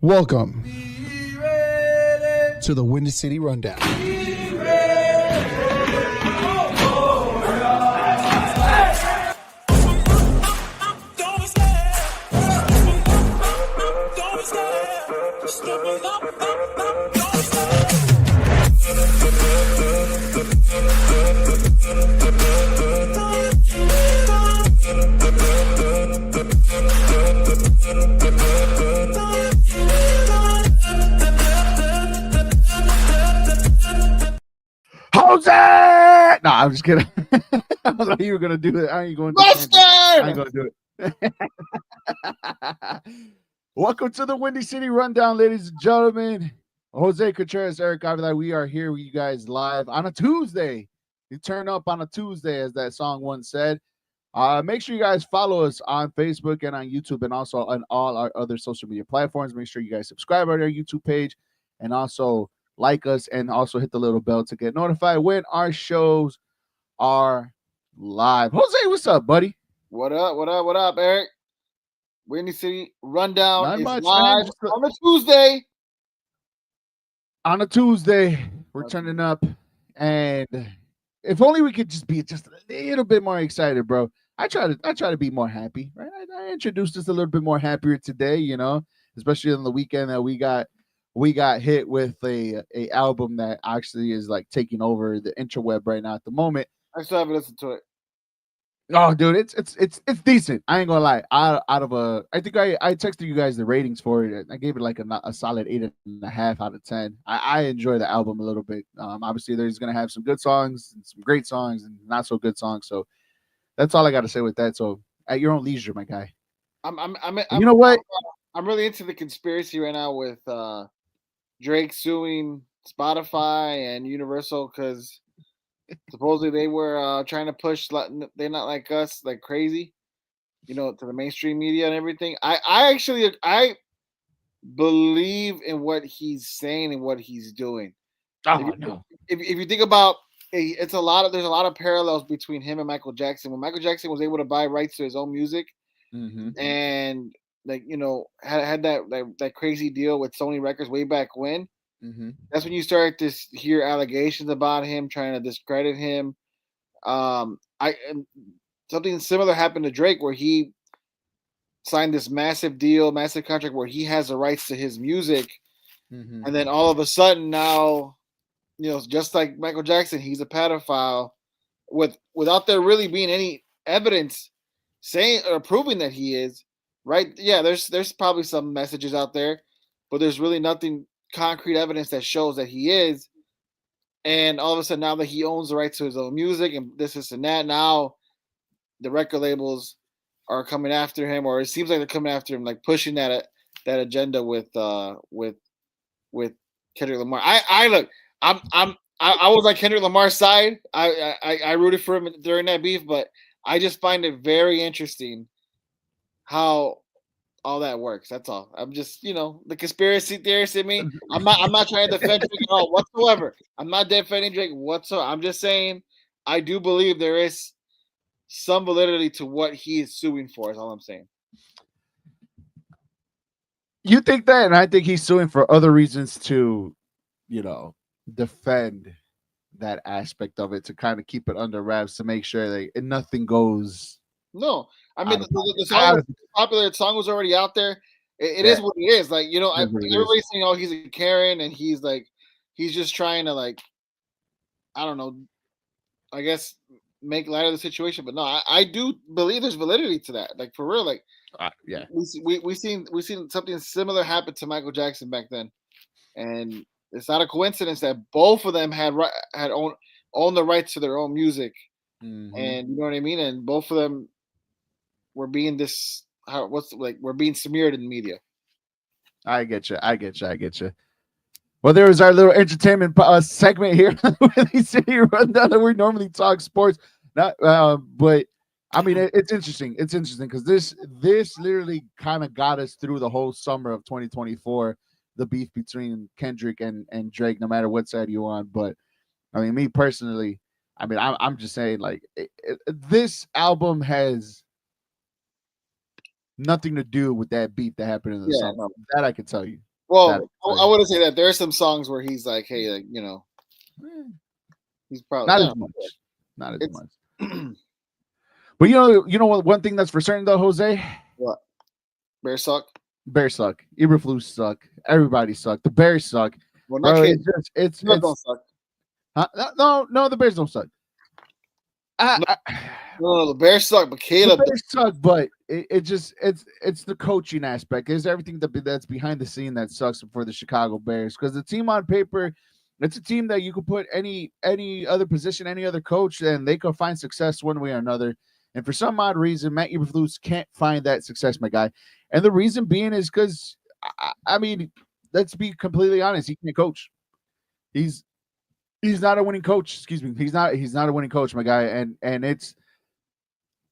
Welcome to the Windy City Rundown. Jose! No, I'm just kidding. I was like, you were gonna do it. I ain't going to. I ain't gonna do it. Welcome to the Windy City Rundown, ladies and gentlemen. Jose Contreras, Eric Avila. We are here with you guys live on a Tuesday. You turn up on a Tuesday, as that song once said. Make sure you guys follow us on Facebook and on YouTube, and also on all our other social media platforms. Make sure you guys subscribe on our YouTube page, and also like us, and also hit the little bell to get notified when our shows are live. Jose, what's up, buddy? What up, Eric? Windy City Rundown Not is much, live man. on a Tuesday. On a Tuesday, we're turning up, and if only we could just be just a little bit more excited, bro. I try to be more happy, right? I introduced us a little bit more happier today, you know, especially on the weekend that we got hit with a album that actually is like taking over the interweb right now at the moment. I still haven't listened to it. Oh, dude, it's decent. I ain't gonna lie. I think I texted you guys the ratings for it. I gave it like a solid 8.5 out of 10. I enjoy the album a little bit. Obviously, there's gonna have some good songs, and some great songs, and not so good songs. So that's all I got to say with that. So at your own leisure, my guy. You know what? I'm really into the conspiracy right now with Drake suing Spotify and Universal because supposedly they were trying to push They're Not Like Us like crazy, you know, to the mainstream media and everything. I believe in what he's saying and what he's doing. If you think about there's a lot of parallels between him and Michael Jackson. When Michael Jackson was able to buy rights to his own music, and like, you know, had that crazy deal with Sony Records way back when. That's when you start to hear allegations about him, trying to discredit him. Something similar happened to Drake, where he signed this massive contract where he has the rights to his music, and then all of a sudden now, you know, just like Michael Jackson, he's a pedophile, without there really being any evidence saying or proving that he is. Right? Yeah, there's probably some messages out there, but there's really nothing concrete evidence that shows that he is. And all of a sudden, now that he owns the rights to his own music and this and that, now the record labels are coming after him, or it seems like they're coming after him, like pushing that agenda with Kendrick Lamar. I was like Kendrick Lamar's side. I rooted for him during that beef, but I just find it very interesting how all that works. That's all. I'm just, you know, the conspiracy theorist in me. I'm not trying to defend Drake at all whatsoever. I'm not defending Drake whatsoever. I'm just saying I do believe there is some validity to what he is suing for. Is all I'm saying. You think that, and I think he's suing for other reasons to, you know, defend that aspect of it, to kind of keep it under wraps, to make sure that nothing goes. No, I mean the song was popular. The song was already out there. It is what it is. Like, you know, everybody's saying, "Oh, he's a Karen," and he's just trying to, like, I don't know, I guess make light of the situation. But no, I do believe there's validity to that. Like, for real. Like, yeah, we seen something similar happen to Michael Jackson back then, and it's not a coincidence that both of them had owned the rights to their own music, and you know what I mean. And both of them were being we're being smeared in the media. I get you. Well, there was our little entertainment segment here with the City Rundown. We normally talk sports, but I mean, it's interesting. It's interesting because this literally kind of got us through the whole summer of 2024. The beef between Kendrick and Drake, no matter what side you're on. But I mean, me personally, I mean, I'm just saying, like, this album has nothing to do with that beef that happened in the summer. That I can tell you. Well, I wouldn't say that. There are some songs where he's like, hey, like, he's probably not as much. Not as much. But you know what? One thing that's for certain though, Jose. What? Bears suck. Bears suck. Eberflus suck. Everybody suck. The Bears suck. Well, bro, it's don't suck. Huh? No, the Bears don't suck. No, the Bears suck, but Caleb. The Bears suck, but it's the coaching aspect. It's everything that's behind the scene that sucks for the Chicago Bears. Because the team on paper, it's a team that you could put any other position, any other coach, and they could find success one way or another. And for some odd reason, Matt Eberflus can't find that success, my guy. And the reason being is because, I mean, let's be completely honest, he can't coach. He's not a winning coach. Excuse me. He's not a winning coach, my guy. And it's,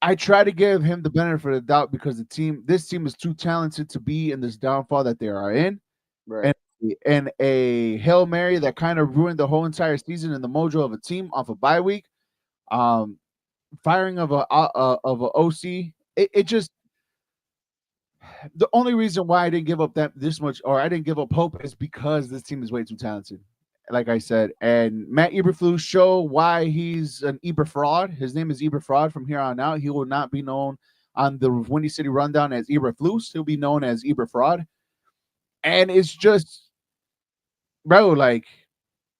I try to give him the benefit of the doubt because this team is too talented to be in this downfall that they are in. Right. And a Hail Mary that kind of ruined the whole entire season and the mojo of a team off a bye week. Firing of a OC, it just, the only reason why I didn't give up this much, or I didn't give up hope, is because this team is way too talented. Like I said, and Matt Eberflus show why he's an Eber fraud. His name is Eber fraud from here on out. He will not be known on the Windy City Rundown as Eberflus. He'll be known as Eber fraud. And it's just, bro, like,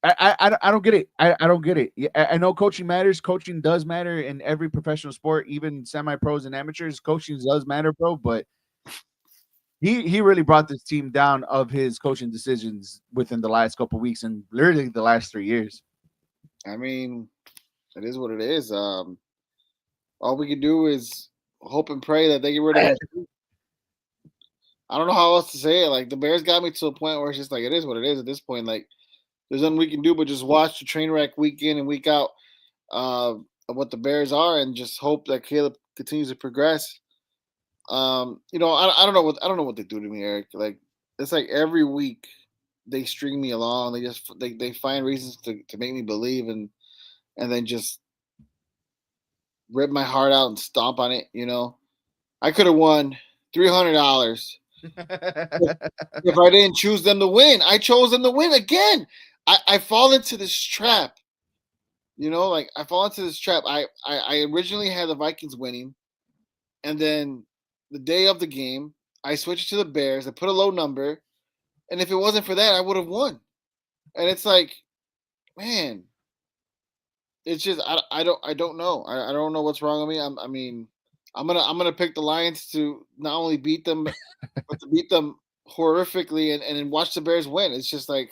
I don't get it. I don't get it. I know coaching matters. Coaching does matter in every professional sport, even semi-pros and amateurs. Coaching does matter, bro. But he really brought this team down of his coaching decisions within the last couple of weeks and literally the last 3 years. I mean, it is what it is. All we can do is hope and pray that they get rid of him. I don't know how else to say it. Like, the Bears got me to a point where it's just like, it is what it is at this point. Like, there's nothing we can do but just watch the train wreck week in and week out of what the Bears are, and just hope that Caleb continues to progress. I don't know what they do to me, Eric. Like, it's like every week they string me along. They find reasons to make me believe, and then just rip my heart out and stomp on it. I could have won $300 if I didn't choose them to win. I chose them to win again. I fall into this trap. I fall into this trap. I originally had the Vikings winning, and then the day of the game, I switched to the Bears. I put a low number, and if it wasn't for that, I would have won. And it's like, man, it's just I don't know. I don't know what's wrong with me. I'm gonna pick the Lions to not only beat them, but to beat them horrifically, and watch the Bears win. It's just like,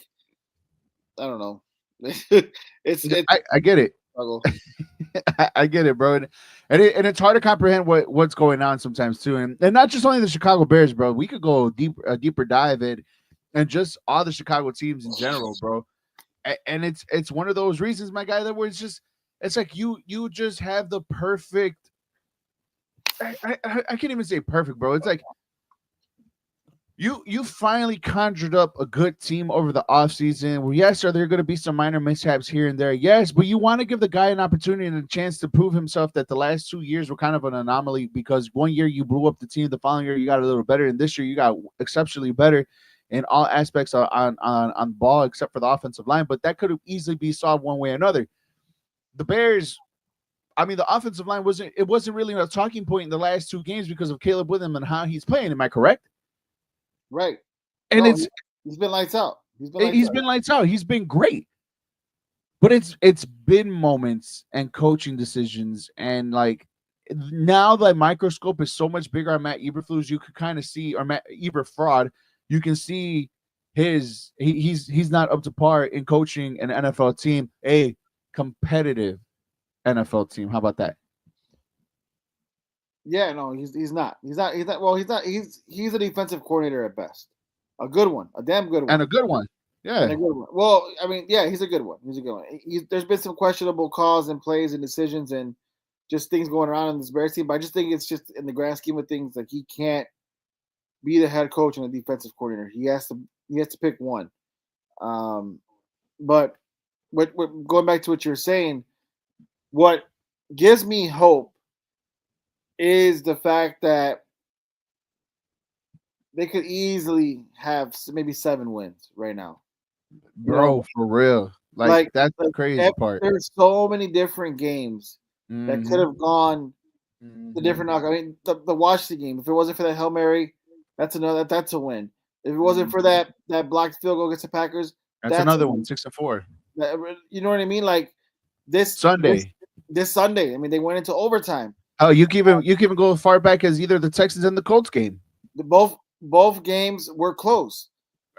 I don't know. I get it. I get it, bro, and it's hard to comprehend what's going on sometimes too, and not just only the Chicago Bears, bro. We could go a deeper dive in, and just all the Chicago teams in general, bro. And it's one of those reasons, my guy, that where it's like you just have the perfect. I can't even say perfect, bro. It's like you finally conjured up a good team over the offseason. Well, yes, are there going to be some minor mishaps here and there? Yes, but you want to give the guy an opportunity and a chance to prove himself that the last 2 years were kind of an anomaly, because one year you blew up the team, the following year you got a little better, and this year you got exceptionally better in all aspects on ball except for the offensive line. But that could have easily be solved one way or another. The Bears, I mean, the offensive line wasn't really a talking point in the last 2 games because of Caleb Williams and how he's playing. Am I correct? Right. And he's been lights out. He's been lights out. He's been great. But it's been moments and coaching decisions, and like now the microscope is so much bigger on Matt Eberflus. You could kind of see, or Matt Eber fraud. You can see he's not up to par in coaching an NFL team, a competitive NFL team. How about that? Yeah, no, he's not. He's not. Well, he's not. He's a defensive coordinator at best. A good one, a damn good one, and a good one. Yeah, and a good one. Well, I mean, yeah, he's a good one. He's a good one. There's been some questionable calls and plays and decisions and just things going around in this Bears team, but I just think it's just in the grand scheme of things, like, he can't be the head coach and a defensive coordinator. He has to pick one. But going back to what you're saying, what gives me hope is the fact that they could easily have maybe 7 wins right now. You bro, know, for real. Like like, that's the like crazy part. there's so many different games that could Mm-hmm. have gone the Mm-hmm. different knock. I mean, the Washington game. If it wasn't for that Hail Mary, that's a win. If it wasn't for Mm-hmm. that blocked field goal against the Packers, That's that's a another one, win. 6-4. You know what I mean? Like this this Sunday. this Sunday. I mean, they went into overtime. Oh, you can even go as far back as either the Texans and the Colts game. Both games were close.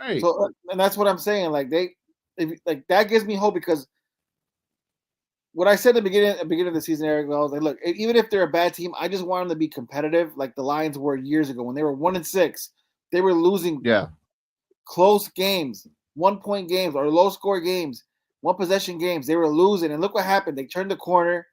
Right. So and that's what I'm saying. Like like that gives me hope because what I said at the beginning of the season, Eric, I was like, look, even if they're a bad team, I just want them to be competitive, like the Lions were years ago when they were 1-6. They were losing Yeah. close games, 1 point games, or low score games, one possession games. They were losing, and look what happened. They turned the corner,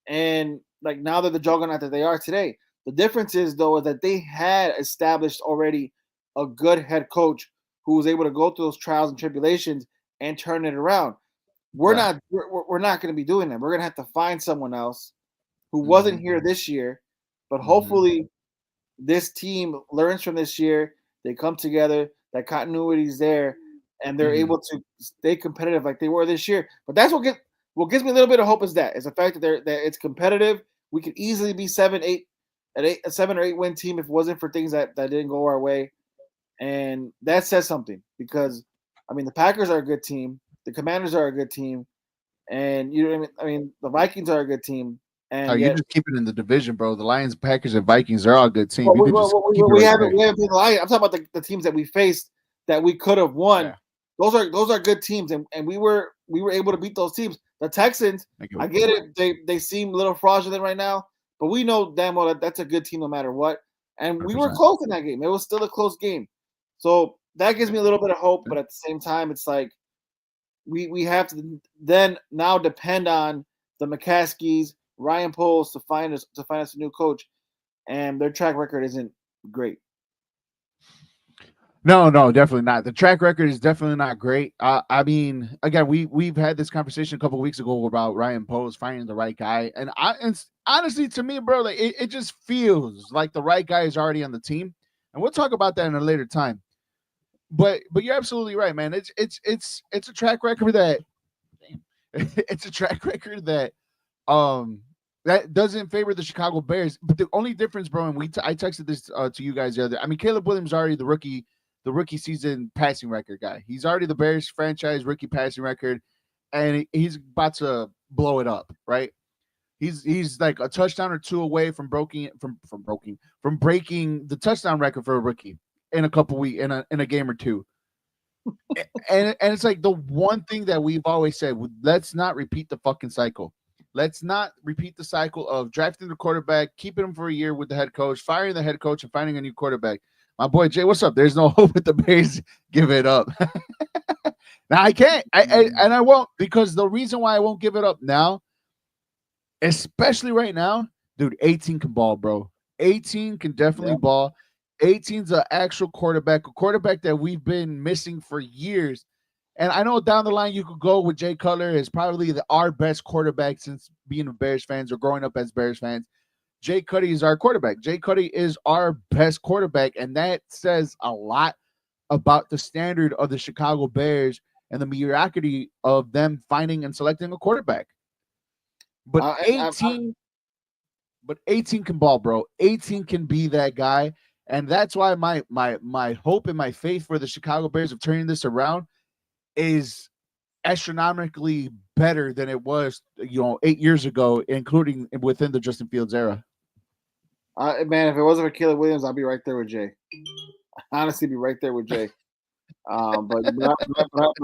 and like now they're the juggernaut that they are today. The difference is though is that they had established already a good head coach who was able to go through those trials and tribulations and turn it around. We're Yeah. not we're not going to be doing that. We're going to have to find someone else who wasn't Mm-hmm. here this year, but Mm-hmm. hopefully this team learns from this year. They come together, that continuity is there, and they're Mm-hmm. able to stay competitive like they were this year. But that's what gives me a little bit of hope is the fact that it's competitive. We could easily be 7-8 a 7 or 8 win team if it wasn't for things that didn't go our way. And that says something because I mean the Packers are a good team, the Commanders are a good team, and you know what I mean. I mean the Vikings are a good team, Oh, and you yet just keep it in the division, bro. The Lions, Packers, and Vikings, they're all a good team. well, You could just keep it we right haven't there. we haven't been lying. I'm talking about the teams that we faced that we could have won. Yeah. Those are good teams, and we were able to beat those teams. The Texans, I get I what get it. They seem a little fraudulent right now, but we know damn well that that's a good team no matter what. And we were 100%. close in that game. It was still a close game, so that gives me a little bit of hope. But at the same time, it's like we have to then now depend on the McCaskies, Ryan Poles to find us a new coach, and their track record isn't great. No, no, definitely not. The track record is definitely not great. I mean, again, we've had this conversation a couple weeks ago about Ryan Post finding the right guy, and honestly, to me, bro, like it just feels like the right guy is already on the team, and we'll talk about that in a later time. But you're absolutely right, man. It's a track record that it's a track record um that doesn't favor the Chicago Bears. But the only difference, bro, and I texted this to you guys the other. I mean, Caleb Williams is already the rookie season passing record guy. He's already the Bears franchise rookie passing record, and he's about to blow it up, right? He's like a touchdown or two away from breaking the touchdown record for a rookie in a couple weeks in a game or two. And it's like the one thing that we've always said, let's not repeat the fucking cycle. Let's not repeat the cycle of drafting the quarterback, keeping him for a year with the head coach, firing the head coach, and finding a new quarterback. My boy Jay, what's up? There's no hope with the Bears. Give it up. Now I can't, and I won't, because the reason why I won't give it up now, especially right now, dude, 18 can ball, bro. 18 can definitely Yeah. ball. 18's an actual quarterback, a quarterback that we've been missing for years. And I know down the line you could go with Jay Cutler as probably our best quarterback since being a Bears fans or growing up as Bears fans. Jay Cuddy is our quarterback. Jay Cuddy is our best quarterback, and that says a lot about the standard of the Chicago Bears and the mediocrity of them finding and selecting a quarterback. But I, 18, but 18 can ball, bro. 18 can be that guy. And that's why my hope and my faith for the Chicago Bears of turning this around is astronomically better than it was, 8 years ago, including within the Justin Fields era. man, if it wasn't for Caleb Williams, I'd be right there with Jay. Honestly, be right there with Jay. But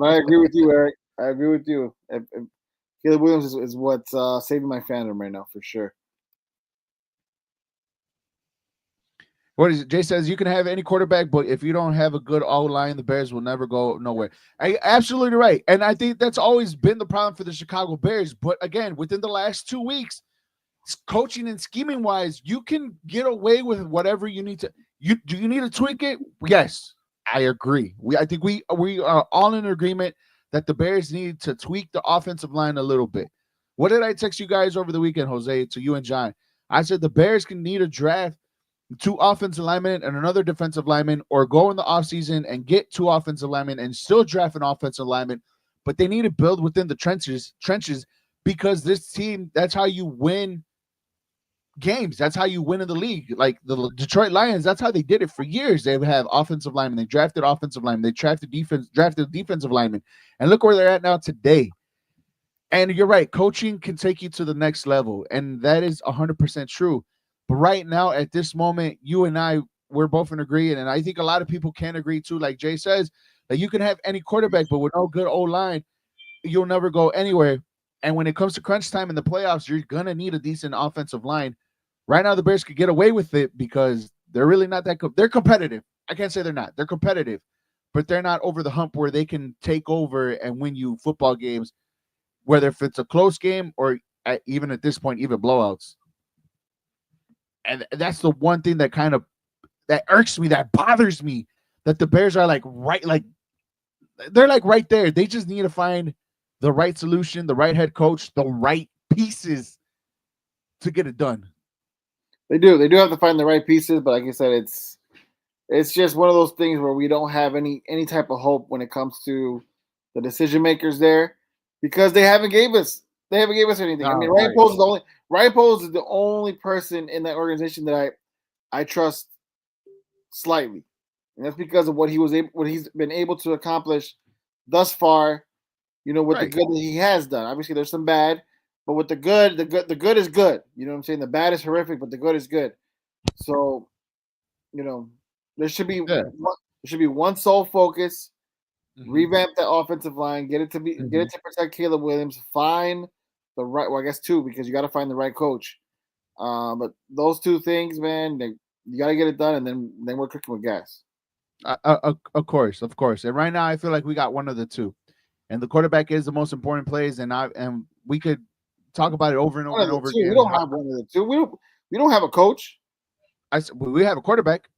I agree with you, Eric. I agree with you. If Caleb Williams is what's saving my fandom right now for sure. What is it? Jay says you can have any quarterback, but if you don't have a good O line, the Bears will never go nowhere. Absolutely right, and I think that's always been the problem for the Chicago Bears. But again, within the last 2 weeks, coaching and scheming wise, you can get away with whatever you need to. You need to tweak it? Yes, I agree. I think we are all in agreement that the Bears need to tweak the offensive line a little bit. What did I text you guys over the weekend, Jose, to you and John? I said the Bears can need a draft two offensive linemen and another defensive lineman, or go in the offseason and get two offensive linemen and still draft an offensive lineman. But they need to build within the trenches, because this team, that's how you win games. That's how you win in the league. Like the Detroit Lions, that's how they did it for years. They have offensive linemen. They drafted offensive linemen. They drafted defensive linemen. And look where they're at now today. And you're right, coaching can take you to the next level. And that is 100% true. But right now, at this moment, you and I, we're both in agreement. And I think a lot of people can agree too. Like Jay says, that you can have any quarterback, but with no good O line, you'll never go anywhere. And when it comes to crunch time in the playoffs, you're going to need a decent offensive line. Right now, the Bears could get away with it because they're really not that they're competitive. I can't say they're not. They're competitive, but they're not over the hump where they can take over and win you football games, whether if it's a close game or even at this point, even blowouts. And that's the one thing that kind of that irks me, that bothers me, that the Bears are like they're like right there. They just need to find the right solution, the right head coach, the right pieces to get it done. They do. They do have to find the right pieces, but like I said, it's just one of those things where we don't have any type of hope when it comes to the decision makers there, because they haven't gave us anything. I mean, Ryan Poles is the only person in that organization that I trust slightly, and that's because of what he's been able to accomplish thus far. You know, with the good that he has done. Obviously, there's some bad, but with the good is good. You know what I'm saying? The bad is horrific, but the good is good. So, you know, there should be one sole focus. Revamp that offensive line, get it to protect Caleb Williams, find the right, well, I guess two, because you got to find the right coach. But those two things, man, you got to get it done, and then we're cooking with gas. Of course. And right now, I feel like we got one of the two, and the quarterback is the most important plays. And we could talk about it over and over and over again. We don't have one of the two. We don't have a coach. We have a quarterback.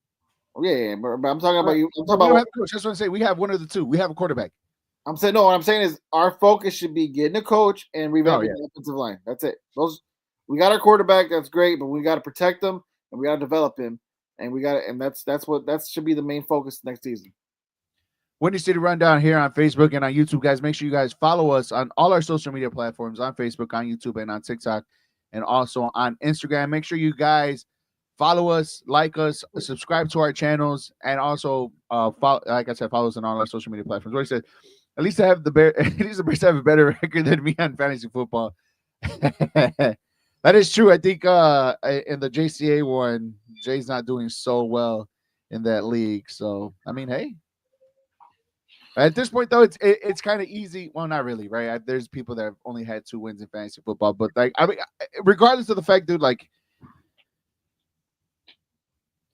Oh, yeah, but I'm talking about you. I'm talking we about. Have a coach. That's what I'm saying. We have one of the two. We have a quarterback. I'm saying no. What I'm saying is our focus should be getting a coach and revamping the offensive line. That's it. We got our quarterback. That's great, but we got to protect him and we got to develop him, and that should be the main focus next season. Windy City Rundown here on Facebook and on YouTube, guys. Make sure you guys follow us on all our social media platforms, on Facebook, on YouTube, and on TikTok, and also on Instagram. Make sure you guys follow us, like us, subscribe to our channels, and also follow, like I said, follow us on all our social media platforms. What I said, at least I have the Bears have a better record than me on fantasy football. That is true. I think in the JCA one, Jay's not doing so well in that league. So I mean, hey. At this point, though, it's kind of easy. Well, not really, right? There's people that have only had 2 wins in fantasy football, but like, I mean, regardless of the fact, dude, like,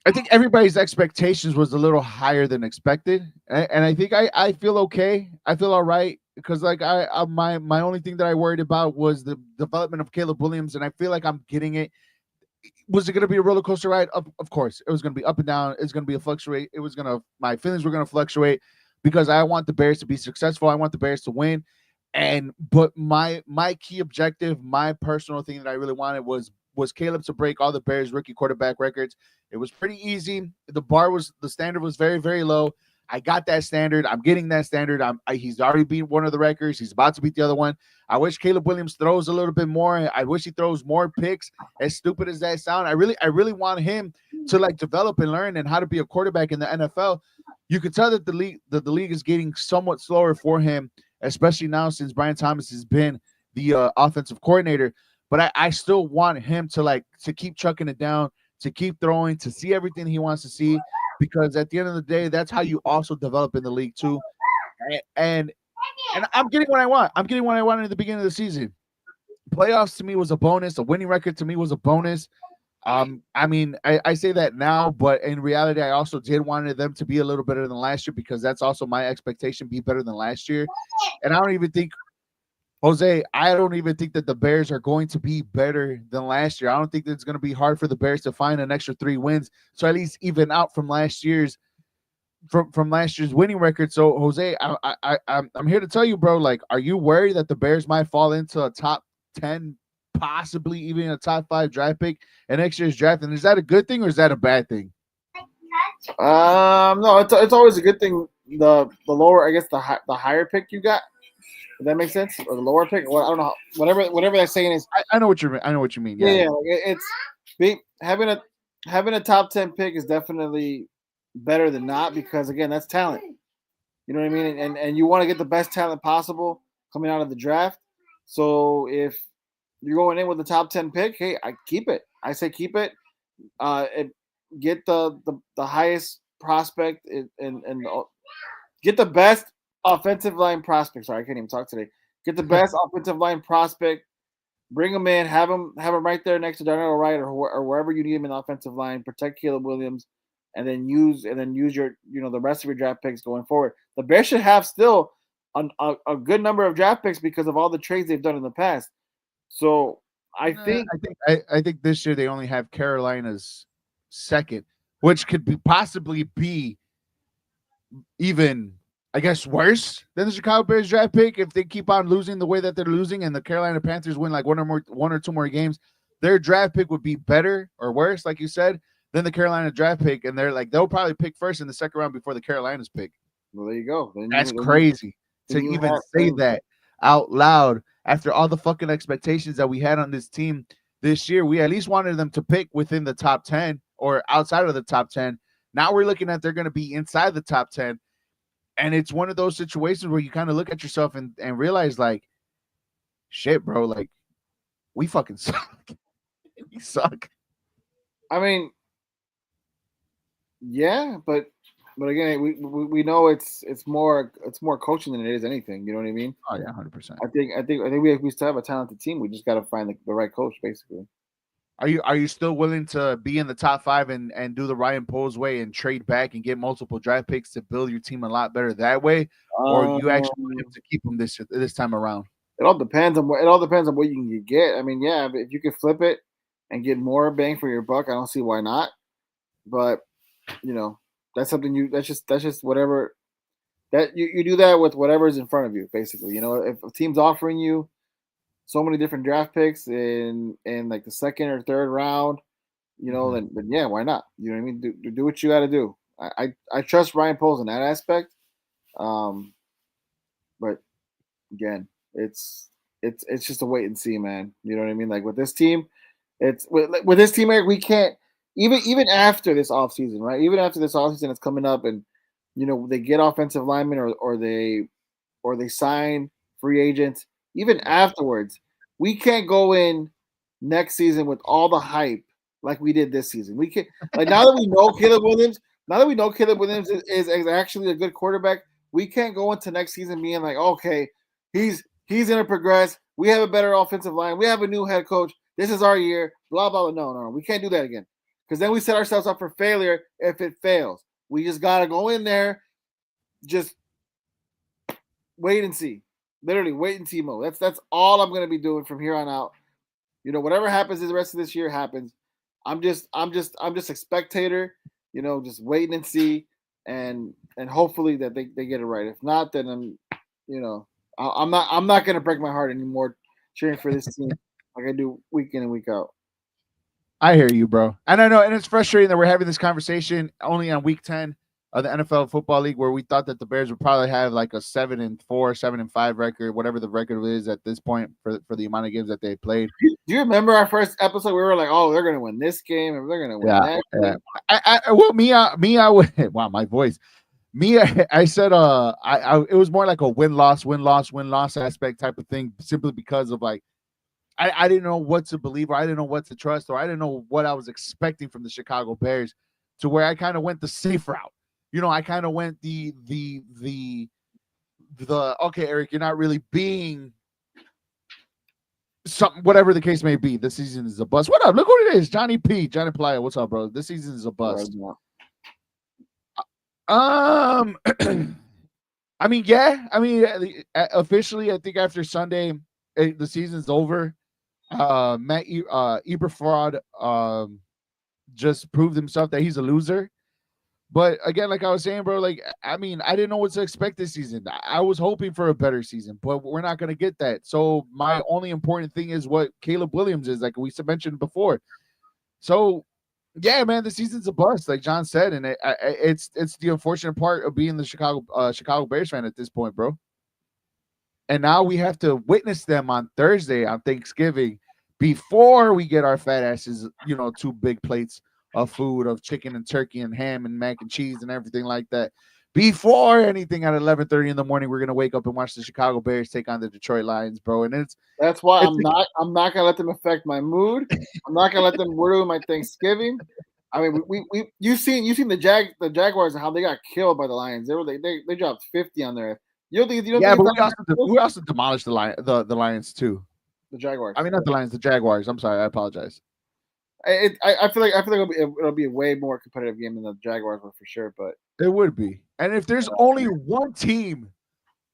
I think everybody's expectations was a little higher than expected, and I think I feel okay. I feel all right because like my only thing that I worried about was the development of Caleb Williams, and I feel like I'm getting it. Was it going to be a roller coaster ride? Of course, it was going to be up and down. It's going to be a fluctuate. My feelings were going to fluctuate because I want the Bears to be successful. I want the Bears to win, but my key objective, my personal thing that I really wanted was Caleb to break all the Bears rookie quarterback records. It was pretty easy. The standard was very, very low. I got that standard. I'm getting that standard. He's already beat one of the records. He's about to beat the other one. I wish Caleb Williams throws a little bit more. I wish he throws more picks. As stupid as that sound, I really want him to like develop and learn and how to be a quarterback in the NFL. You could tell that the league is getting somewhat slower for him, especially now since Brian Thomas has been the offensive coordinator. But I still want him to keep chucking it down, to keep throwing, to see everything he wants to see, because at the end of the day, that's how you also develop in the league too. And I'm getting what I want. I'm getting what I wanted at the beginning of the season. Playoffs to me was a bonus. A winning record to me was a bonus. I mean, I say that now, but in reality, I also did wanted them to be a little better than last year because that's also my expectation, be better than last year. And I don't even think that the Bears are going to be better than last year. I don't think that it's going to be hard for the Bears to find an extra 3 wins, so at least even out from last year's winning record. So Jose, I'm here to tell you, bro. Like, are you worried that the Bears might fall into a top 10 possibly even a top 5 draft pick in next year's draft. And is that a good thing or is that a bad thing? No, it's always a good thing. The lower, I guess the higher pick you got. Does that make sense? Or the lower pick? Well, I don't know. Whatever that saying is. I know what I know what you mean. Yeah, Yeah. it's having a top 10 pick is definitely better than not because again, that's talent. You know what I mean? And you want to get the best talent possible coming out of the draft. So if you're going in with the top 10 pick, hey, I keep it. I say keep it. Get the highest prospect and get the best offensive line prospect. Sorry, I can't even talk today. Get the best offensive line prospect. Bring him in. Have him right there next to Darnell Wright or wherever you need him in the offensive line. Protect Caleb Williams, and then use your the rest of your draft picks going forward. The Bears should have still a good number of draft picks because of all the trades they've done in the past. So I think this year they only have Carolina's second, which could possibly be even, I guess, worse than the Chicago Bears draft pick if they keep on losing the way that they're losing, and the Carolina Panthers win like one or two more games. Their draft pick would be better or worse, like you said, than the Carolina draft pick, and they'll probably pick first in the second round before the Carolinas pick. Well, there you go. That's crazy to even say that out loud after all the fucking expectations that we had on this team this year. We at least wanted them to pick within the top 10 or outside of the top 10. Now we're looking at they're going to be inside the top 10. And it's one of those situations where you kind of look at yourself and realize, like, shit, bro, like, we fucking suck. We suck. I mean, yeah, but again, we know it's more coaching than it is anything. You know what I mean? Oh yeah, 100%. I think we still have a talented team. We just got to find the right coach, basically. Are you still willing to be in the top 5 and do the Ryan Poles way and trade back and get multiple draft picks to build your team a lot better that way, or you actually want him to keep them this time around? It all depends on what you can get. I mean, yeah, if you could flip it and get more bang for your buck, I don't see why not. But that's something that's just whatever that you do that with whatever's in front of you, basically. If a team's offering you so many different draft picks in like the second or third round, then yeah, why not? You know what I mean? Do what you got to do. I trust Ryan Poles in that aspect. But again, it's just a wait and see, man. You know what I mean? Like with this team, it's with this team, Eric, we can't even after this offseason, right? Even after this offseason it's coming up and they get offensive linemen or they sign free agents. Even afterwards, we can't go in next season with all the hype like we did this season. We can't, like, now that we know Caleb Williams is actually a good quarterback, we can't go into next season being like, okay, he's gonna progress. We have a better offensive line. We have a new head coach. This is our year. Blah blah blah. No, we can't do that again because then we set ourselves up for failure if it fails. We just gotta go in there, just wait and see. Literally wait and see mode. That's all I'm gonna be doing from here on out. Whatever happens the rest of this year happens. I'm just a spectator. Just waiting and see, and hopefully that they get it right. If not, then I'm not gonna break my heart anymore cheering for this team like I do week in and week out. I hear you, bro. And I know, and it's frustrating that we're having this conversation only on week 10 of the NFL Football League, where we thought that the Bears would probably have like a 7-4, 7-5 record, whatever the record is at this point for the amount of games that they played. Do you remember our first episit? We were like, "Oh, they're going to win this game, and they're going to win that." Yeah. I would. Wow, my voice. I said, it was more like a win-loss aspect type of thing, simply because of like, I didn't know what to believe, or I didn't know what to trust, or I didn't know what I was expecting from the Chicago Bears, to where I kind of went the safe route. I kind of went the okay, Eric, you're not really being something, whatever the case may be. This season is a bust. What up? Look who it is, Johnny Playa. What's up, bro? This season is a bust. I mean, yeah. I mean, officially, I think after Sunday, the season's over. Matt Eberflus just proved himself that he's a loser. But again, like I was saying, bro, like I mean, I didn't know what to expect this season. I was hoping for a better season, but we're not gonna get that. So my only important thing is what Caleb Williams is, like we mentioned before. So yeah, man, the season's a bust, like John said, and it's the unfortunate part of being the Chicago Bears fan at this point, bro. And now we have to witness them on Thursday on Thanksgiving before we get our fat asses, 2 big plates of food of chicken and turkey and ham and mac and cheese and everything like that. Before anything at 11:30 in the morning, we're gonna wake up and watch the Chicago Bears take on the Detroit Lions, bro. And That's why it's I'm not gonna let them affect my mood. I'm not gonna let them ruin my Thanksgiving. I mean, you've seen the Jaguars and how they got killed by the Lions. They dropped 50 on there. You don't yeah, think but it's we also demolished the Lions too. the Jaguars? I mean, not the Lions, the Jaguars. I'm sorry, I apologize. I feel like it'll be a way more competitive game than the Jaguars were for sure. But It would be. And if there's only one team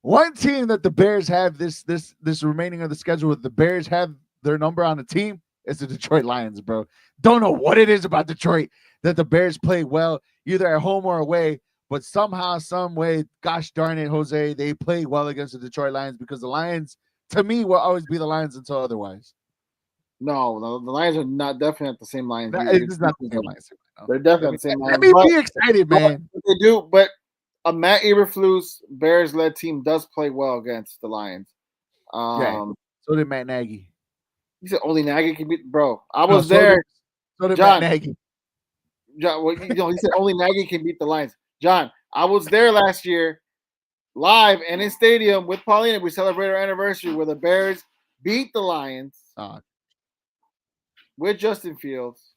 that the Bears have this remaining of the schedule with the Bears have their number on the team, it's the Detroit Lions, bro. Don't know what it is about Detroit that the Bears play well, either at home or away, but somehow, some way, gosh darn it, Jose, they play well against the Detroit Lions because the Lions, to me, will always be the Lions until otherwise. no, the Lions are definitely not the same Lions. It's not the same Lions. They're definitely not the same Lions. Let me be excited, man. They do, but a Matt Eberflus Bears-led team does play well against the Lions. Yeah. So did Matt Nagy. You said only Nagy can beat, bro. I was there. So did John, Matt Nagy. John, well, he said only Nagy can beat the Lions. John, I was there last year, live and in stadium with Paulina. We celebrated our anniversary where the Bears beat the Lions with Justin Fields.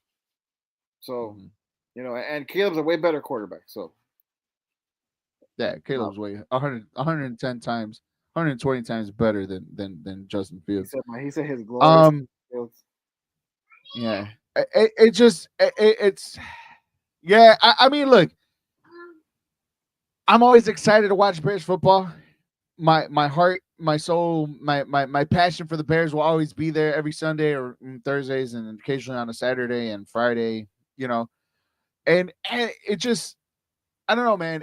So, and Caleb's a way better quarterback. So, yeah, Caleb's way 110 times, 120 times better than Justin Fields. He said his glory. Yeah, it's yeah. I mean, look, I'm always excited to watch Bears football. My heart, my soul, my passion for the Bears will always be there every Sunday or Thursdays and occasionally on a Saturday and Friday. And it just, I don't know, man.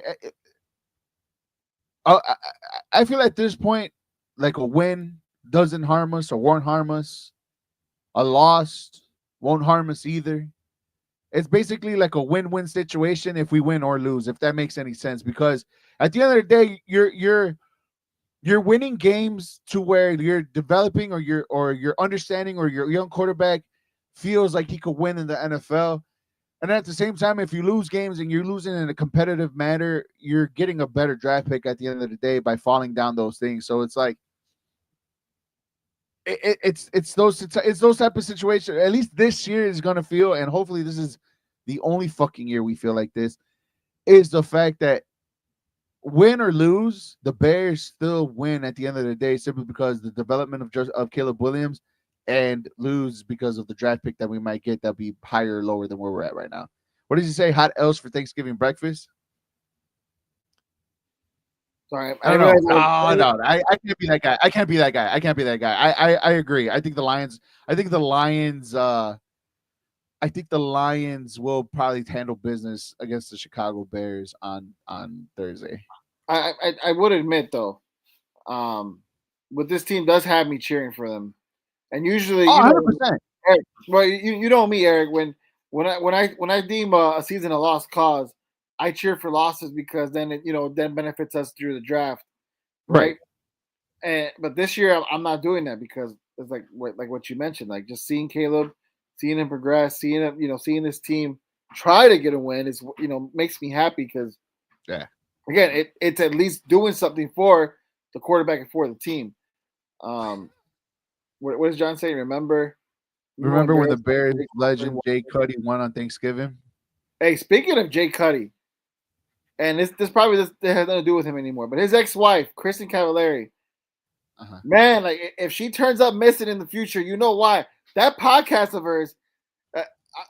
I feel at this point, like a win doesn't harm us or won't harm us. A loss won't harm us either. It's basically like a win-win situation if we win or lose, if that makes any sense. Because at the end of the day, you're winning games to where you're developing or you're understanding or your young quarterback feels like he could win in the NFL. And at the same time, if you lose games and you're losing in a competitive manner, you're getting a better draft pick at the end of the day by falling down those things. So it's like it's those type of situations. At least this year is gonna feel, and hopefully this is the only fucking year we feel like this, is the fact that win or lose, the Bears still win at the end of the day simply because the development of Caleb Williams, and lose because of the draft pick that we might get that'll be higher or lower than where we're at right now. What did you say? Hot else for Thanksgiving breakfast? Sorry, I don't know. No, I can't be that guy. I can't be that guy. I agree. I think the Lions. I think the Lions will probably handle business against the Chicago Bears on Thursday. I would admit though, what this team does have me cheering for them, and usually, 100%. Eric, well, you know me, Eric. When I deem a season a lost cause, I cheer for losses because then it then benefits us through the draft, right? But this year I'm not doing that because it's like what you mentioned, like just seeing Caleb, seeing him progress, seeing him, seeing this team try to get a win is makes me happy because again it's at least doing something for the quarterback and for the team. What does John say? Remember when the Bears legend Jay Cuddy won on Thanksgiving? Hey, speaking of Jay Cuddy, and this probably has nothing to do with him anymore, but his ex-wife, Kristen Cavallari, man, like if she turns up missing in the future, you know why? That podcast of hers,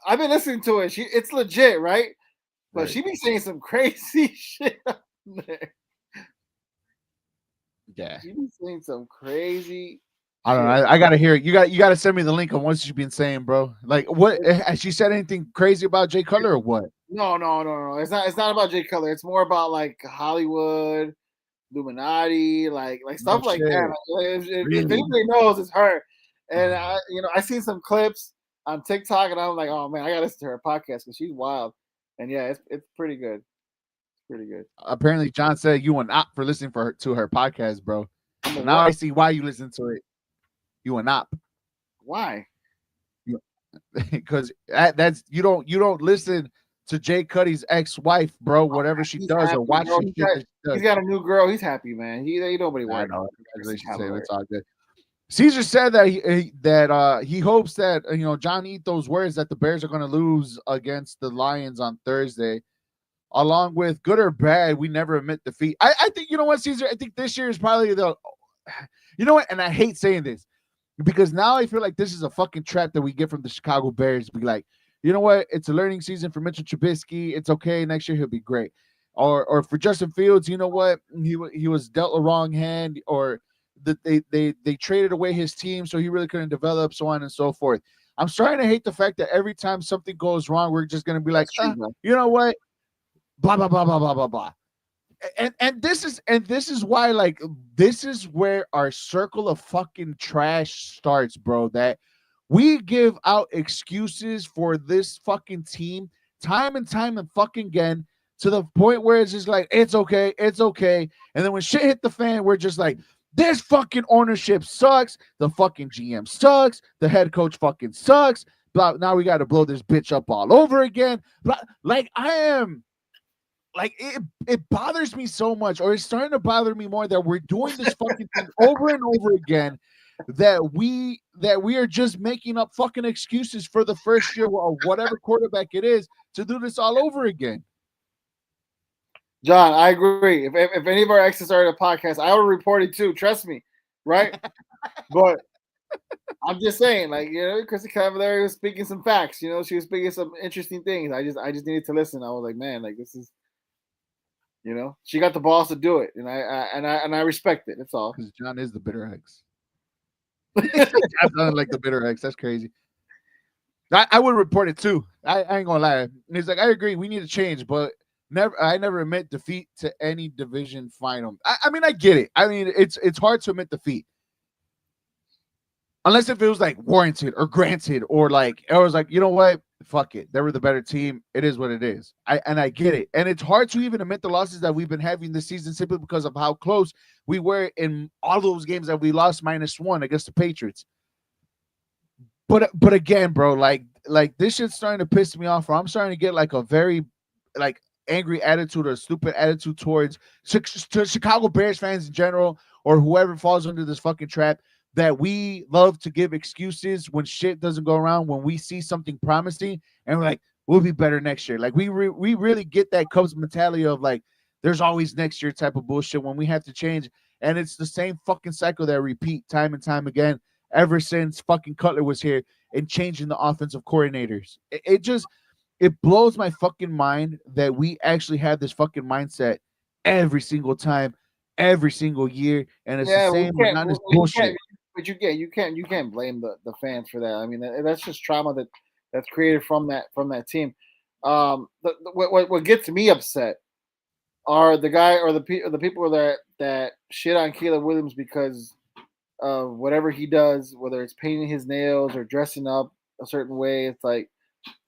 I've been listening to it. It's legit, right? But she be saying some crazy shit up there. Yeah, she be saying some crazy. I don't know. I gotta hear it. You got to send me the link on what she's been saying, bro. Like, what has she said anything crazy about Jay Cutler or what? No. It's not about Jay Cutler. It's more about like Hollywood, Illuminati, like No stuff like that. shit. Like, if Really? anybody knows, it's her. And I seen some clips on TikTok, and I'm like, oh man, I gotta listen to her podcast because she's wild. And yeah, it's pretty good. It's pretty good. Apparently, John said you were not for listening to her podcast, bro. I'm So a now I what? see why you listen to it. You were not Why? because that's you don't listen to Jay Cuddy's ex-wife, bro. Whatever she He's does or happy, watch bro. the shit that she He's does. got a new girl. He's happy, man. He nobody I worried. know. Congratulations to him. It's all good. Caesar said that he hopes that John eat those words that the Bears are going to lose against the Lions on Thursday. Along with good or bad, we never admit defeat. I think you know what, Caesar. I think this year is probably you know what, and I hate saying this because now I feel like this is a fucking trap that we get from the Chicago Bears. Be like, you know what? It's a learning season for Mitchell Trubisky. It's okay. Next year he'll be great. Or for Justin Fields, you know what? He was dealt a wrong hand, or that they traded away his team, so he really couldn't develop, so on and so forth. I'm starting to hate the fact that every time something goes wrong, we're just gonna be like, That's true, man. you know what? Blah blah blah blah blah blah blah. And this is why, like, this is where our circle of fucking trash starts, bro. That we give out excuses for this fucking team time and time and fucking again, to the point where it's just like, it's okay, it's okay. And then when shit hit the fan, we're just like, this fucking ownership sucks, the fucking GM sucks, the head coach fucking sucks. But now we got to blow this bitch up all over again. But like, I am like, it bothers me so much, or it's starting to bother me more, that we're doing this fucking thing over and over again, that we are just making up fucking excuses for the first year of whatever quarterback it is to do this all over again. John, I agree. If any of our exes started a podcast, I would report it too. Trust me, right? But I'm just saying, like, Chrissy Cavallari was speaking some facts. She was speaking some interesting things. I just needed to listen. I was like, man, like, this is, she got the balls to do it, and I respect it. That's all. Because John is the bitter ex. I sounded like the bitter ex. That's crazy. I would report it too. I ain't gonna lie. And he's like, I agree. We need to change, but I never admit defeat to any division final. I mean, I get it. I mean, it's hard to admit defeat. Unless if it was like warranted or granted, or like I was like, you know what, fuck it, they were the better team. It is what it is. I get it, and it's hard to even admit the losses that we've been having this season simply because of how close we were in all those games that we lost -1 against the Patriots. But again, bro, like this shit's starting to piss me off. Or I'm starting to get like a very like angry attitude or stupid attitude towards to Chicago Bears fans in general, or whoever falls under this fucking trap, that we love to give excuses when shit doesn't go around, when we see something promising and we're like, we'll be better next year. Like we really get that Cubs mentality of like, there's always next year type of bullshit when we have to change. And it's the same fucking cycle that repeat time and time again ever since fucking Cutler was here and changing the offensive coordinators. It blows my fucking mind that we actually have this fucking mindset every single time, every single year, and it's the same monotonous bullshit. But you can't blame the fans for that. I mean, that's just trauma that's created from that team. What gets me upset are the guy or the people that shit on Caleb Williams because of whatever he does, whether it's painting his nails or dressing up a certain way. It's like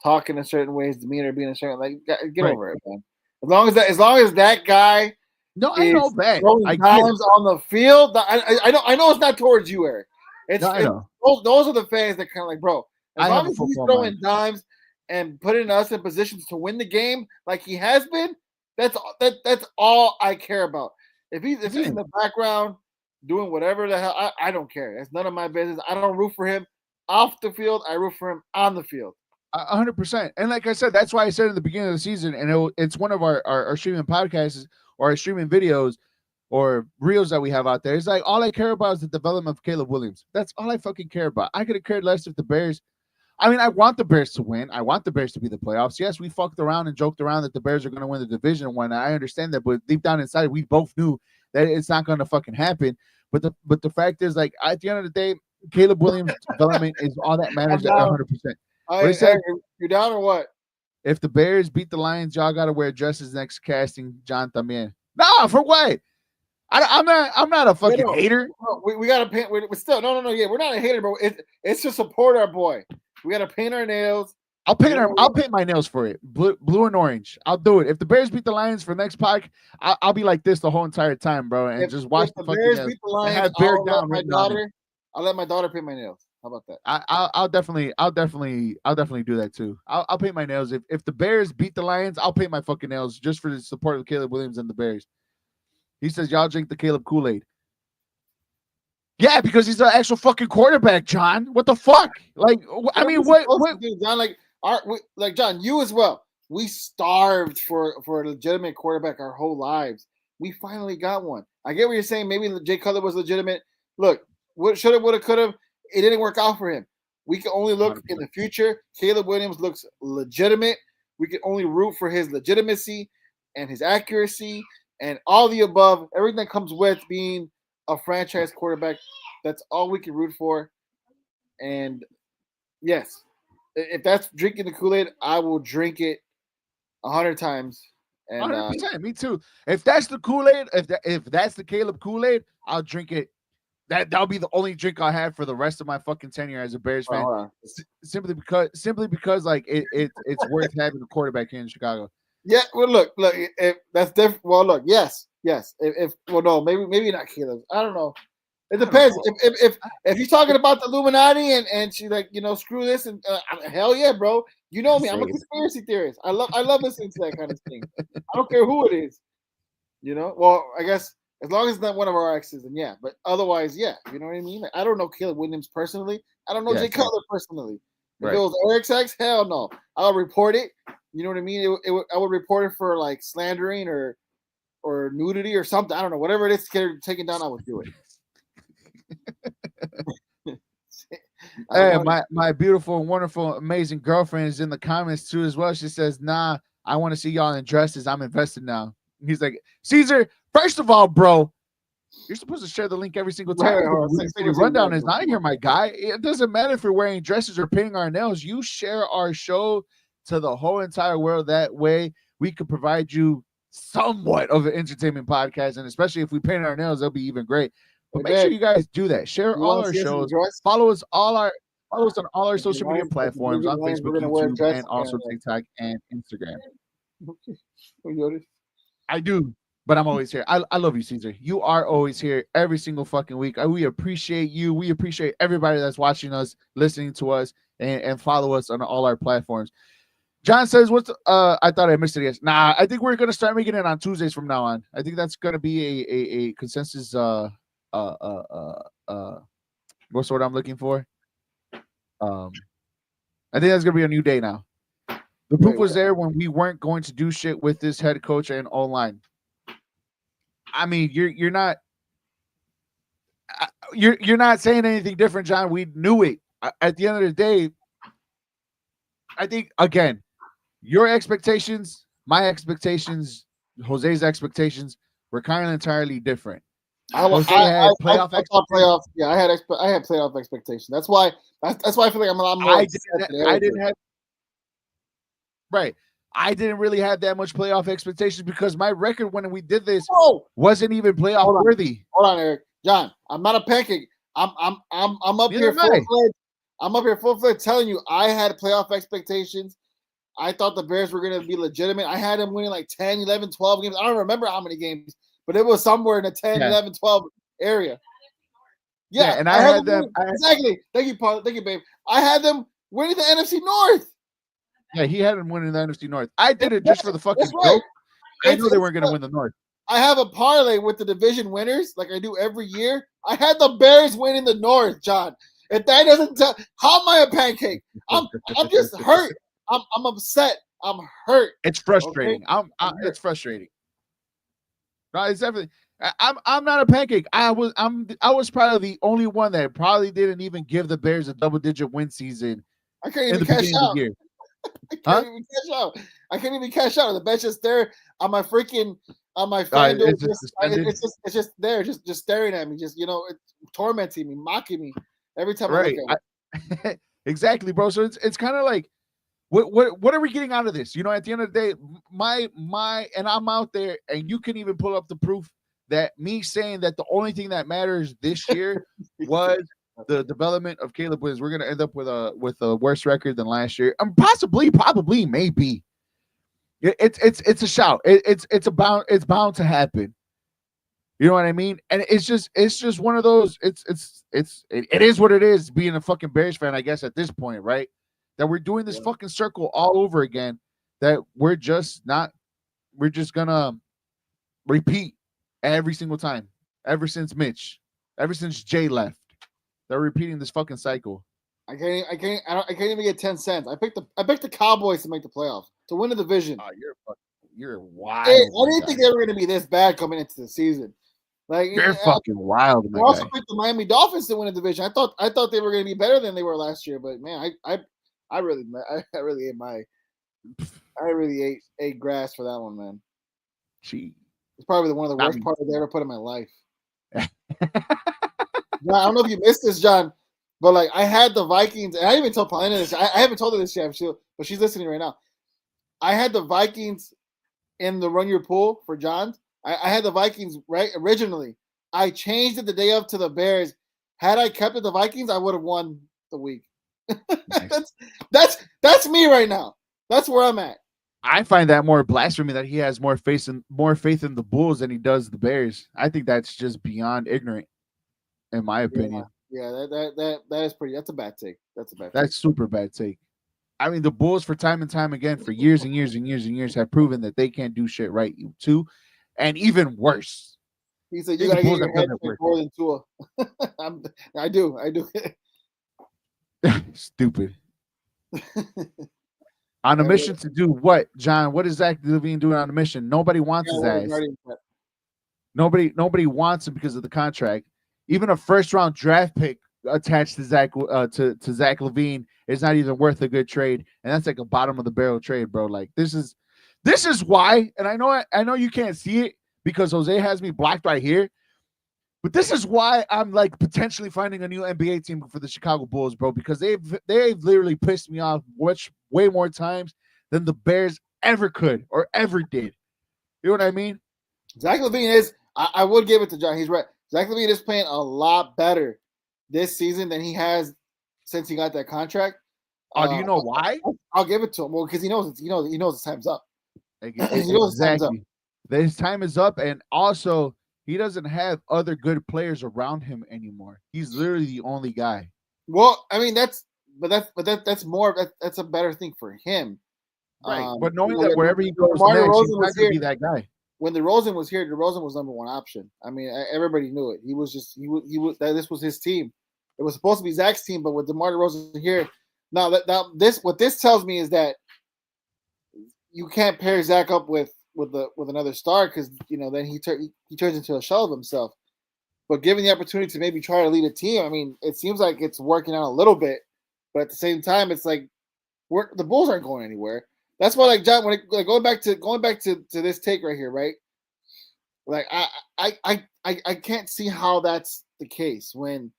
talking a certain way, his demeanor being a certain, like, get Right. over it, man. As long as that guy No, I know that. throwing I get dimes on the field, I know it's not towards you, Eric. I know. Those are the fans that kind of like, bro. As I have long a as he's football throwing mind. dimes and putting us in positions to win the game like he has been, that's all I care about. If he's in the background doing whatever the hell, I don't care. That's none of my business. I don't root for him off the field. I root for him on the field. 100%. And like I said, that's why I said at the beginning of the season, and it's one of our streaming podcasts or our streaming videos or reels that we have out there. It's like, all I care about is the development of Caleb Williams. That's all I fucking care about. I could have cared less if the Bears. I mean, I want the Bears to win. I want the Bears to be the playoffs. Yes, we fucked around and joked around that the Bears are going to win the division one. I understand that, but deep down inside, we both knew that it's not going to fucking happen. But the fact is, like, at the end of the day, Caleb Williams' development is all that matters at 100%. Hey, you down or what? If the Bears beat the Lions, y'all gotta wear dresses next casting. John también. Nah, for what? I'm not a fucking hater. No, we gotta paint. We still no. Yeah, we're not a hater, bro. It's to support our boy. We gotta paint our nails. I'll paint my nails for it. Blue and orange. I'll do it. If the Bears beat the Lions for next podcast, I'll be like this the whole entire time, bro, and just watch the fucking Bears nails. beat the Lions, have bear down written on it. I'll let my daughter paint my nails. How about that? I'll definitely do that too. I'll paint my nails. If the Bears beat the Lions, I'll paint my fucking nails just for the support of Caleb Williams and the Bears. He says y'all drink the Caleb Kool-Aid. Yeah, because he's an actual fucking quarterback, John. What the fuck? Like, I mean, what John? Like John, you as well. We starved for a legitimate quarterback our whole lives. We finally got one. I get what you're saying. Maybe Jay Cutler was legitimate. Look, what should have, would have, could have. It didn't work out for him. We can only look in the future. Caleb Williams looks legitimate. We can only root for his legitimacy and his accuracy and all the above. Everything that comes with being a franchise quarterback. That's all we can root for. And yes, if that's drinking the Kool-Aid, I will drink it 100 times. And 100%, me too. If that's the Kool-Aid, if that's the Caleb Kool-Aid, I'll drink it. That'll be the only drink I'll have for the rest of my fucking tenure as a Bears fan. Simply because like it's worth having a quarterback here in Chicago. Yeah, well, look, if that's different. Well, look, yes. If no, maybe not Caleb. I don't know. It depends. If he's talking about the Illuminati and she like, screw this and hell yeah, bro. You know me. I'm a conspiracy theorist. I love listening to that kind of thing. I don't care who it is. Well, I guess as long as it's not one of our exes, then yeah. But otherwise, yeah. You know what I mean? Like, I don't know Caleb Williams personally. I don't know Jay Cutler personally. If it was Eric's ex, hell no. I'll report it. You know what I mean? I would report it for like slandering or nudity or something. I don't know. Whatever it is to get taken down, I would do it. Hey, my beautiful and wonderful, amazing girlfriend is in the comments too as well. She says, "Nah, I want to see y'all in dresses. I'm invested now." He's like, Caesar, first of all, bro, you're supposed to share the link every single time. The rundown is not here, my guy. It doesn't matter if you're wearing dresses or painting our nails. You share our show to the whole entire world. That way we could provide you somewhat of an entertainment podcast. And especially if we paint our nails, that'll be even great. But make sure you guys do that. Share all our shows. Follow us on all our social media platforms on Facebook, YouTube, and also TikTok and Instagram. I do, but I'm always here. I love you, Caesar. You are always here every single fucking week. We appreciate you. We appreciate everybody that's watching us, listening to us, and follow us on all our platforms. John says, "What's I thought I missed it. Yes, nah. I think we're gonna start making it on Tuesdays from now on. I think that's gonna be a consensus. What's the word I'm looking for? I think that's gonna be a new day now. The proof was there when we weren't going to do shit with this head coach and online. I mean, you're not saying anything different, John. We knew it. At the end of the day, I think again, your expectations, my expectations, Jose's expectations were kind of entirely different. I had playoff. Yeah, I had playoff expectations. That's why I feel like I'm more. I didn't have. Right. I didn't really have that much playoff expectations because my record when we did this wasn't even playoff worthy. Hold on, Eric. John, I'm not a pancake. I'm up here full-fledged. I'm up here full-fledged telling you I had playoff expectations. I thought the Bears were going to be legitimate. I had them winning like 10, 11, 12 games. I don't remember how many games, but it was somewhere in the 10, 11, 12 area. Yeah, and I had them. Exactly. Thank you, Paul. Thank you, babe. I had them winning the NFC North. Yeah, he had them winning the NFC North. I did it just for the fucking joke. I knew they weren't going to win the North. I have a parlay with the division winners, like I do every year. I had the Bears winning the North, John. If that doesn't tell, how am I a pancake? I'm just hurt. I'm upset. I'm hurt. It's frustrating. Okay? It's frustrating. No, it's definitely. I'm not a pancake. I was probably the only one that probably didn't even give the Bears a double-digit win season. I can't even cash out. I can't even cash out. The bet's just there on my FanDuel. It's just there, just staring at me, just it's tormenting me, mocking me every time I look at it. Exactly, bro. So it's kind of like What are we getting out of this? You know, at the end of the day, and I'm out there, and you can even pull up the proof that me saying that the only thing that matters this year was the development of Caleb Williams. We're gonna end up with a worse record than last year, and possibly, probably, maybe. It's a shout. It's bound to happen. You know what I mean? And it's just one of those. It is what it is. Being a fucking Bears fan, I guess at this point, right? That we're doing this fucking circle all over again. That we're just gonna repeat every single time. Ever since Mitch, ever since Jay left, they're repeating this fucking cycle. I can't even get 10 cents. I picked the Cowboys to make the playoffs, to win the division. Oh, you're wild. Hey, I didn't think they were going to be this bad coming into the season. Like, you're fucking wild. I also picked the Miami Dolphins to win the division. I thought they were going to be better than they were last year, but man, I really ate grass for that one, man. Gee. It's probably one of the worst parties I ever put in my life. John, I don't know if you missed this, John, but like I had the Vikings, and I didn't even told Paulina this. I haven't told her this yet, but she's listening right now. I had the Vikings in the Run Your Pool for John. I had the Vikings right originally. I changed it the day of to the Bears. Had I kept it the Vikings, I would have won the week. Nice. that's me right now. That's where I'm at. I find that more blasphemy that he has more faith in the Bulls than he does the Bears. I think that's just beyond ignorant, in my opinion. Yeah, that is pretty. That's a bad take. That's super bad take. I mean, the Bulls for time and time again, for years and years and years and years, have proven that they can't do shit right too, and even worse. He said, "You gotta get your head more than Tua." I do. Stupid. On a mission to do what, John? What is Zach LaVine doing on a mission? Nobody wants his ass. Nobody wants him because of the contract. Even a first-round draft pick attached to Zach LaVine is not even worth a good trade, and that's like a bottom of the barrel trade, bro. Like this is why, and I know you can't see it because Jose has me blocked right here. But this is why I'm like potentially finding a new NBA team for the Chicago Bulls, bro, because they've literally pissed me off way more times than the Bears ever could or ever did. You know what I mean? Zach LaVine is, I would give it to John. He's right. Zach LaVine is playing a lot better this season than he has since he got that contract. Oh, do you know why? I'll give it to him. Well, because he knows his time's up. Exactly. His time is up, and also he doesn't have other good players around him anymore. He's literally the only guy. Well, I mean that's a better thing for him. Right. But knowing that wherever he goes next, he's not going to be that guy. When DeRozan was here, DeRozan was number one option. I mean, everybody knew it. He was this was his team. It was supposed to be Zach's team, but with DeMar DeRozan here, what this tells me is that you can't pair Zach up with another star because then he turns into a shell of himself. But given the opportunity to maybe try to lead a team, I mean, it seems like it's working out a little bit, but at the same time, it's like the Bulls aren't going anywhere. That's why, like John, going back to this take right here, right? Like I can't see how that's the case when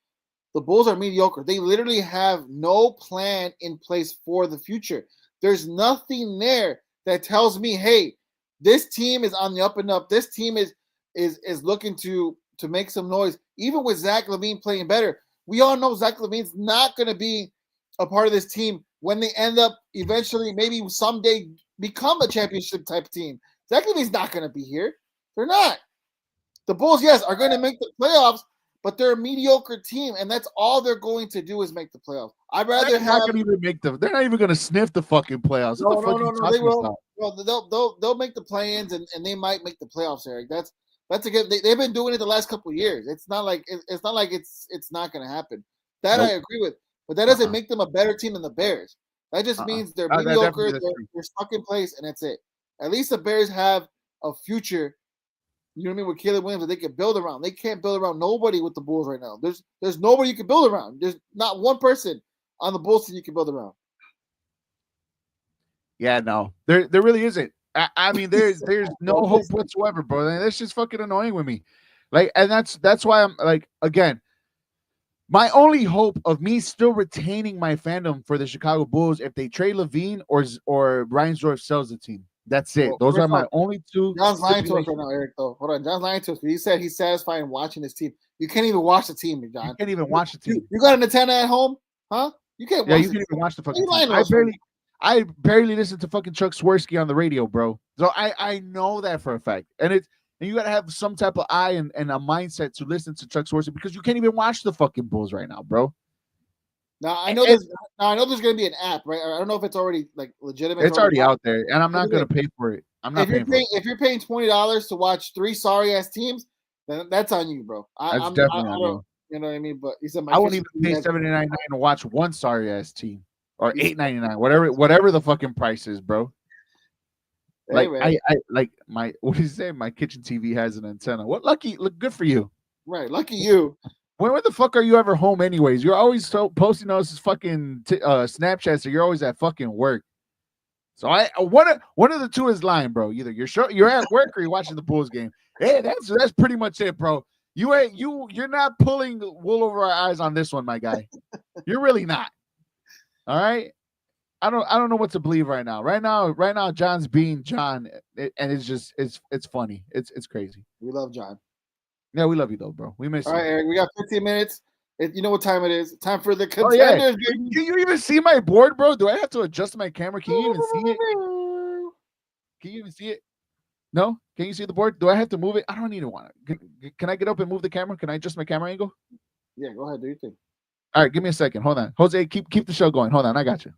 the Bulls are mediocre. They literally have no plan in place for the future. There's nothing there that tells me, hey, this team is on the up and up. This team is looking to make some noise. Even with Zach LaVine playing better, we all know Zach LaVine's not going to be a part of this team when they end up eventually, maybe someday, become a championship type team. Zach LaVine's not going to be here. They're not. The Bulls, yes, are going to make the playoffs, but they're a mediocre team, and that's all they're going to do is make the playoffs. I'd rather they're not even going to sniff the fucking playoffs. No, they will. Well, they'll make the play-ins, and they might make the playoffs, Eric. That's a good. They've been doing it the last couple of years. It's not like it's not going to happen. That nope. I agree with, but that doesn't make them a better team than the Bears. That just means they're mediocre. They're stuck in place, and that's it. At least the Bears have a future. You know what I mean? With Caleb Williams, that they can build around. They can't build around nobody with the Bulls right now. There's nobody you can build around. There's not one person on the Bulls that you can build around. Yeah, no, there really isn't. I mean, there's no hope whatsoever, bro. That's just fucking annoying with me. Like, and that's why I'm like, again, My only hope of me still retaining my fandom for the Chicago Bulls if they trade Levine or Reinsdorf sells the team. That's it. Well, Those are first my off, only two John's lying to us right stipulations. now, Eric. Though, hold on, John's lying to us. He said he's satisfied in watching his team. You can't even watch the team, You John. can't even watch the team. You got an antenna at home, huh? You can't Yeah, watch you the can't even team. watch the Why are fucking you team. lying to us right now? I barely listen to fucking Chuck Swirsky on the radio, bro. So I know that for a fact. And you gotta have some type of eye and a mindset to listen to Chuck Swirsky because you can't even watch the fucking Bulls right now, bro. Now I And know there's going to be an app, right? I don't know if it's already like legitimate. It's it's already already live. out there, and I'm not gonna pay for it. I'm not paying for it. If you're paying $20 to watch three sorry ass teams, then that's on you, bro. That's I definitely on don't, me. you know what I mean. But he said my I wouldn't kitchen even TV pay has. $7.99 to watch one sorry ass team or He's, $8.99, whatever the fucking price is, bro. hey Like man, I like my what do you say? My kitchen TV has an antenna. What lucky? Look good for you. right? Lucky you. When the fuck are you ever home, anyways? You're always posting those fucking Snapchats, or you're always at fucking work. So one of the two is lying, bro. Either you're at work or you're watching the Bulls game. Hey, that's pretty much it, bro. You're not pulling wool over our eyes on this one, my guy. You're really not. All right. I don't know what to believe right now. Right now, John's being John, and it's funny. It's crazy. We love John. Yeah, we love you though, bro. We miss All you. right, Eric. We got 15 minutes. You know what time it is? Time for the Oh yeah. contenders. Can you even see my board, bro? Do I have to adjust my camera? Can you even see it? Can you even see it? No? Can you see the board? Do I have to move it? I don't need to want it. Can I get up and move the camera? Can I adjust my camera angle? Yeah, go ahead. Do your thing. All right, give me a second. Hold on. Jose, keep the show going. Hold on, I got you.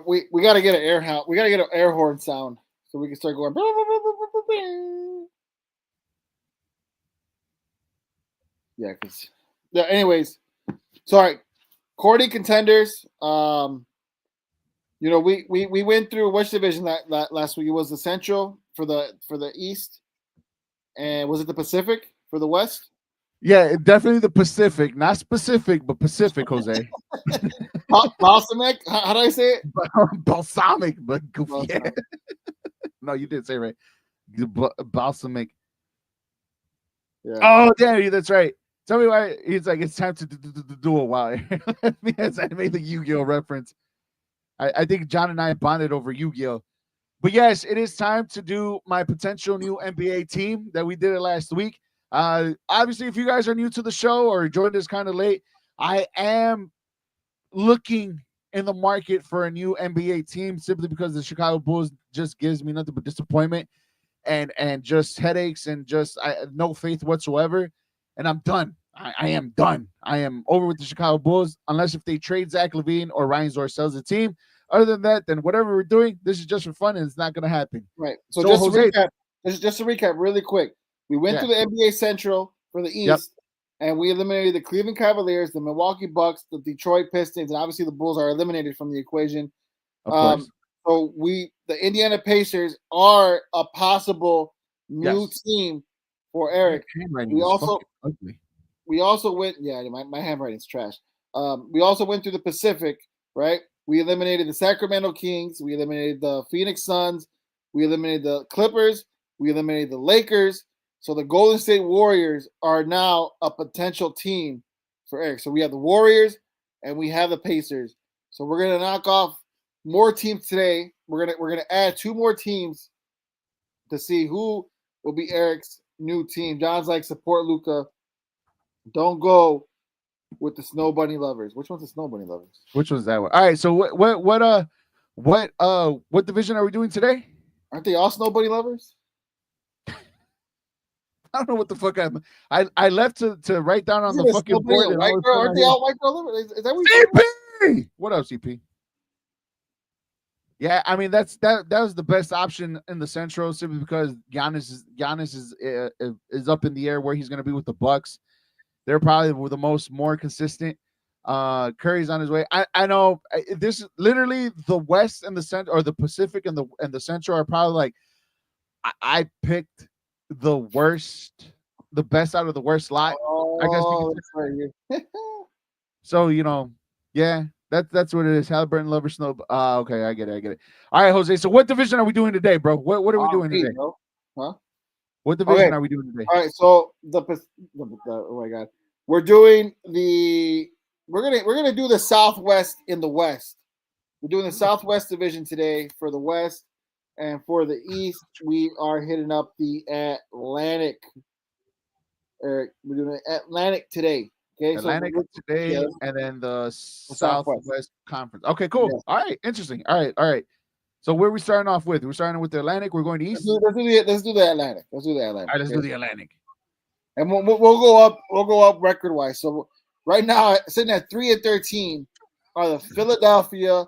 We got to get an we got to get an air horn sound so we can start going. Yeah, because anyways, sorry. Cordy contenders. You know, we went through which division that last week? It was the Central for the East, and was it the Pacific for the West? Yeah, definitely the Pacific, not specific, but Pacific, Jose. Balsamic. How do I say it? Balsamic, but goofy. Balsamic. Yeah. No, you did say right. Balsamic. Yeah. Oh, damn, that's right. Tell me why he's like, it's time to do a while. Yes, I made the Yu-Gi-Oh reference. I think John and I bonded over Yu-Gi-Oh. But yes, it is time to do my potential new NBA team that we did it last week. Obviously, if you guys are new to the show or joined us kind of late, I am looking in the market for a new NBA team simply because the Chicago Bulls just gives me nothing but disappointment and just headaches and just no faith whatsoever. And I'm done. I am done. I am over with the Chicago Bulls unless if they trade Zach LaVine or Reinsdorf sells the team. Other than that, then whatever we're doing, this is just for fun and it's not going to happen. Right. So, Jose, just to recap really quick. We went through the NBA Central for the East, and we eliminated the Cleveland Cavaliers, the Milwaukee Bucks, the Detroit Pistons, and obviously the Bulls are eliminated from the equation. Of course. So the Indiana Pacers are a possible new team for Eric. We also went. Yeah, my handwriting's trash. We also went through the Pacific, right? We eliminated the Sacramento Kings. We eliminated the Phoenix Suns. We eliminated the Clippers. We eliminated the Lakers. So the Golden State Warriors are now a potential team for Eric. So we have the Warriors and we have the Pacers. So we're gonna knock off more teams today. We're gonna add two more teams to see who will be Eric's new team. John's like, support Luka. Don't go with the Snow Bunny Lovers. Which one's the Snow Bunny Lovers? Which one's that one? All right. So what division are we doing today? Aren't they all Snow Bunny Lovers? I don't know what the fuck I left to write down on the fucking board. White girl? Aren't they all white girl lovers? Is that what CP? What up, CP? Yeah, I mean that was the best option in the Central simply because Giannis is up in the air where he's going to be with the Bucks. They're probably the more consistent. Curry's on his way. I know this literally the West and the Central or the Pacific and the Central are probably like I picked the worst, the best out of the worst lot. I guess you can say. So yeah, that's what it is. Halliburton, Lover, Snow. Okay, I get it. All right, Jose. So what division are we doing today, bro? What are we doing today? Huh? What division are we doing today? All right, so the oh my god, we're doing the we're gonna do the Southwest in the West. We're doing the Southwest Division today for the West, and for the East, we are hitting up the Atlantic. Eric, we're doing Atlantic today. Okay, so Atlantic today, and then the the Southwest. Southwest Conference. Okay, cool. Yes. All right, interesting. All right. So where are we starting off with? We're starting with the Atlantic. We're going to East. Let's do the Atlantic. Let's do the Atlantic. All right, let's do the Atlantic. And we'll go up. We'll go up record wise. So right now, sitting at 3-13 are the Philadelphia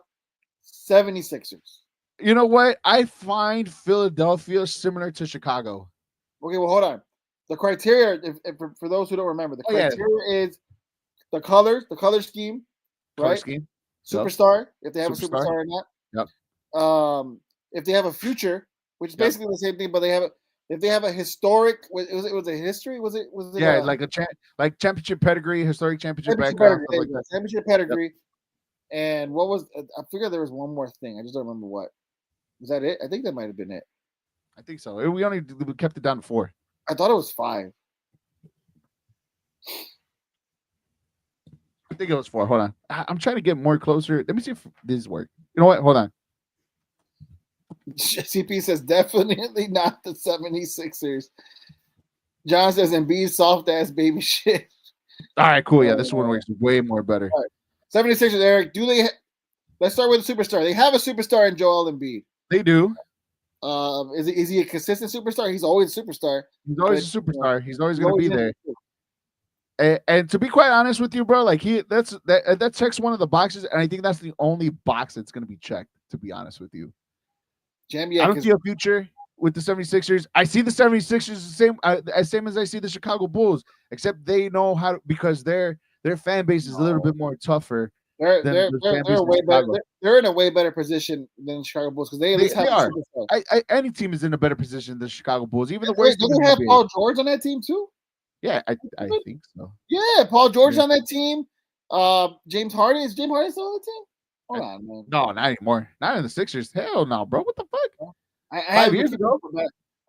76ers. You know what? I find Philadelphia similar to Chicago. Okay, well, hold on. The criteria, if for those who don't remember, the criteria is the color scheme, Color right? scheme. Superstar, if they have a superstar or not. Yep. If they have a future, which is basically the same thing, but if they have a historic, was it history? Was it? Yeah, like championship pedigree, historic championship background, championship pedigree. Yep. And what was? I figured there was one more thing. I just don't remember what. Was that it? I think that might have been it. I think so. We kept it down to 4. I thought it was 5. I think it was 4. Hold on. I'm trying to get more closer. Let me see if this works. You know what? Hold on. CP says definitely not the 76ers. John says Embiid soft ass baby shit. All right, cool. Yeah, this one works way more better. Right. 76ers, Eric. Let's start with a superstar. They have a superstar in Joel Embiid. They do. Is he a consistent superstar? He's always a superstar. He's always a superstar. He's always going to be there. And to be quite honest with you, bro, like that checks one of the boxes, and I think that's the only box that's going to be checked. To be honest with you, I don't see a future with the 76ers. I see the 76ers the same as I see the Chicago Bulls, except they know how because their fan base is a little bit more tougher. They're in a way better position than the Chicago Bulls because they at least have a superstar. Any team is in a better position than the Chicago Bulls. Even the worst. Do they have Paul George on that team too? Yeah, I think so. Yeah, Paul George on that team. James Harden. Is James Harden still on the team? Hold on, man. No, not anymore. Not in the Sixers. Hell no, bro. What the fuck? I 5 years ago.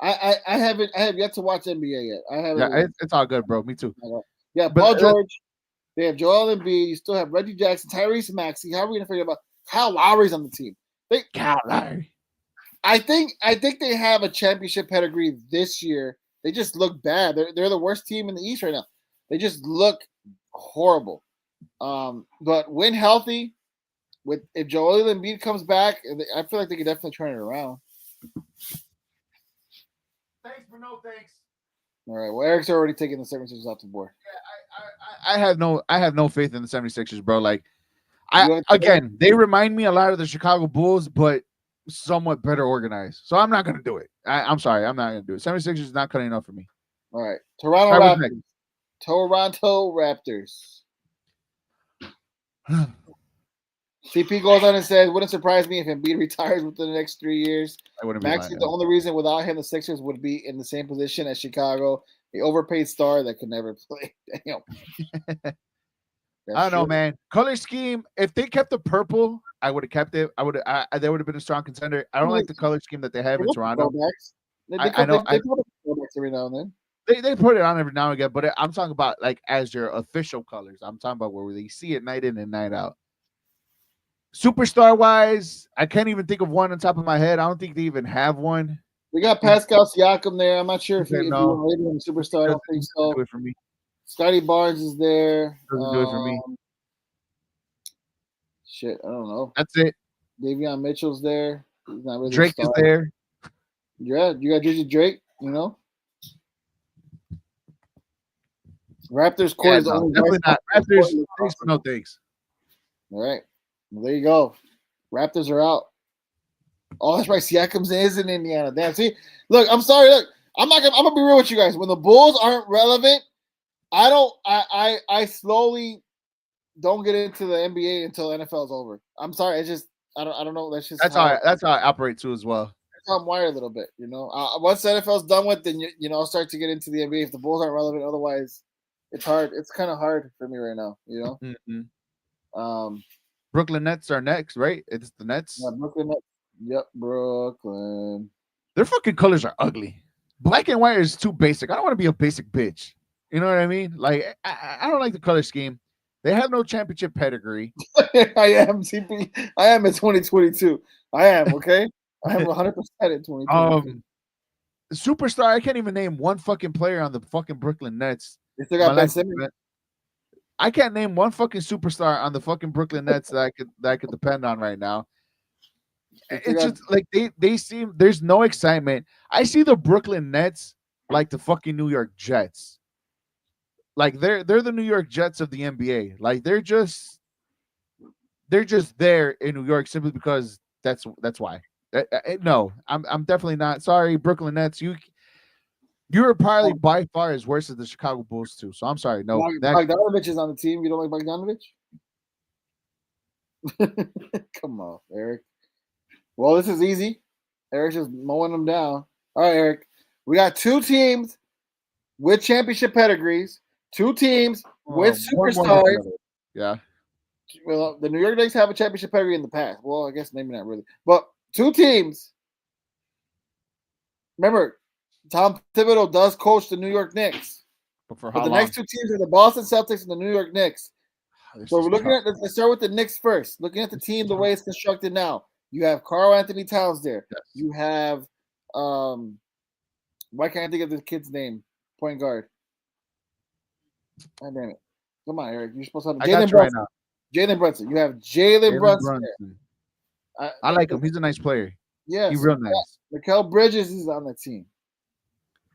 I have yet to watch NBA yet. I haven't. Yeah, it's all good, bro. Me too. Yeah, Paul George. They have Joel Embiid. You still have Reggie Jackson, Tyrese Maxey. How are we gonna figure about Kyle Lowry's on the team? Kyle Lowry. I think they have a championship pedigree this year. They just look bad. They're the worst team in the East right now. They just look horrible. But when healthy, if Joel Embiid comes back, I feel like they could definitely turn it around. Thanks, but no thanks. All right. Well, Eric's already taking the 76ers off the board. Yeah, I have no faith in the 76ers, bro. Like, they remind me a lot of the Chicago Bulls, but somewhat better organized. So I'm not going to do it. I'm sorry. I'm not going to do it. 76ers is not cutting enough for me. All right. Toronto Raptors. CP goes on and says, wouldn't surprise me if Embiid retires within the next 3 years. Maxey, the only reason without him the Sixers would be in the same position as Chicago, the overpaid star that could never play. Damn. I don't know, man. Color scheme. If they kept the purple, I would have kept it. They would have been a strong contender. I don't like the color scheme that they have in Toronto. I know. They put it every now and then. They put it on every now and again, but I'm talking about like as your official colors. I'm talking about where they see it night in and night out. Superstar wise, I can't even think of one on top of my head. I don't think they even have one. We got Pascal Siakam there. I'm not sure if you rated him superstar. I don't think so. Do it for me. Scotty Barnes is there. Doesn't do it for me. Shit, I don't know. That's it. Davion Mitchell's there. He's not really Drake is there. Yeah, you got JJ Drake. You know. Raptors court is the only definitely not. Raptors, thanks but no thanks. All right. Well, there you go. Raptors are out. Oh, that's right. Siakam's is in Indiana. Damn. See, look, I'm sorry. Look, I'm gonna be real with you guys. When the Bulls aren't relevant, I slowly don't get into the NBA until NFL is over. I'm sorry. It's just I don't know. That's how I operate too as well. That's how I'm wired a little bit. You know, once the NFL's done with, then I'll start to get into the NBA if the Bulls aren't relevant. Otherwise, it's hard. It's kind of hard for me right now. You know. Mm-hmm. Brooklyn Nets are next, right? It's the Nets. Yeah, Brooklyn Nets. Yep, Brooklyn. Their fucking colors are ugly. Black and white is too basic. I don't want to be a basic bitch. You know what I mean? Like I don't like the color scheme. They have no championship pedigree. I am CP. I am in 2022. I am okay. I am 100% in 2022. Superstar. I can't even name one fucking player on the fucking Brooklyn Nets. They still My got Ben life, Simmons. I can't name one fucking superstar on the fucking Brooklyn Nets that I could depend on right now. It's just like they seem there's no excitement. I see the Brooklyn Nets like the fucking New York Jets. Like they're the New York Jets of the NBA. Like they're just there in New York simply because that's why. No, I'm definitely not. Sorry, Brooklyn Nets. You are probably by far as worse as the Chicago Bulls too. So I'm sorry. No, Bogdanovich is on the team. You don't like Bogdanovich? Come on, Eric. Well, this is easy. Eric's just mowing them down. All right, Eric. We got two teams with championship pedigrees, two teams with superstars. Yeah. Well, the New York Knicks have a championship pedigree in the past. Well, I guess maybe not really. But two teams. Remember, Tom Thibodeau does coach the New York Knicks. But the next two teams are the Boston Celtics and the New York Knicks. So we're looking at let's start with the Knicks first. Looking at the team the way it's constructed now. You have Karl Anthony Towns there. Yes. You have why can't I think of the kid's name? Point guard. God damn it. Come on, Eric. You're supposed to have Jalen Brunson. Right now. Jalen Brunson. You have Jalen Brunson. I like him. He's a nice player. Yeah, he's real nice. Mikal Bridges is on that team.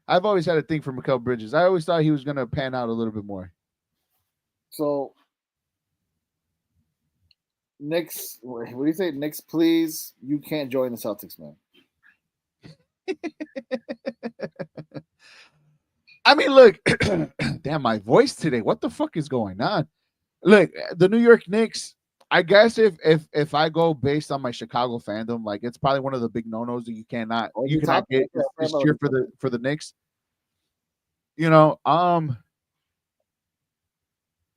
I've always had a thing for Mikal Bridges. I always thought he was going to pan out a little bit more. So, Knicks, what do you say? Knicks, please. You can't join the Celtics, man. I mean, look, damn, my voice today. What the fuck is going on? Look, the New York Knicks. I guess if I go based on my Chicago fandom, like it's probably one of the big no-nos that you cannot get is cheer for the Knicks. You know, I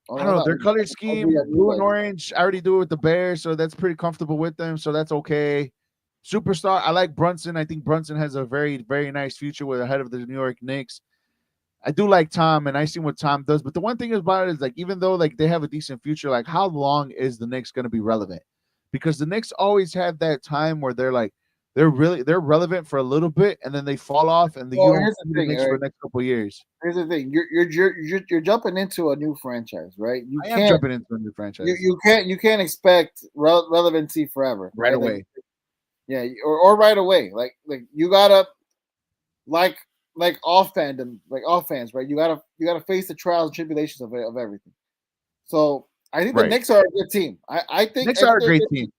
don't know, their color scheme, blue and orange. I already do it with the Bears, so that's pretty comfortable with them. So that's okay. Superstar, I like Brunson. I think Brunson has a very, very nice future with the head of the New York Knicks. I do like Tom, and I see what Tom does. But the one thing about it is, like, even though like they have a decent future, like how long is the Knicks going to be relevant? Because the Knicks always have that time where they're relevant for a little bit, and then they fall off, and you don't see the Knicks for the next couple of years. Here's the thing: you're jumping into a new franchise, right? I am jumping into a new franchise. You can't expect relevancy forever, right away. Yeah, or right away. Like you gotta like all fandom, like all fans, right? You gotta face the trials and tribulations of everything. So I think the Knicks are a good team. I think Knicks are a great team.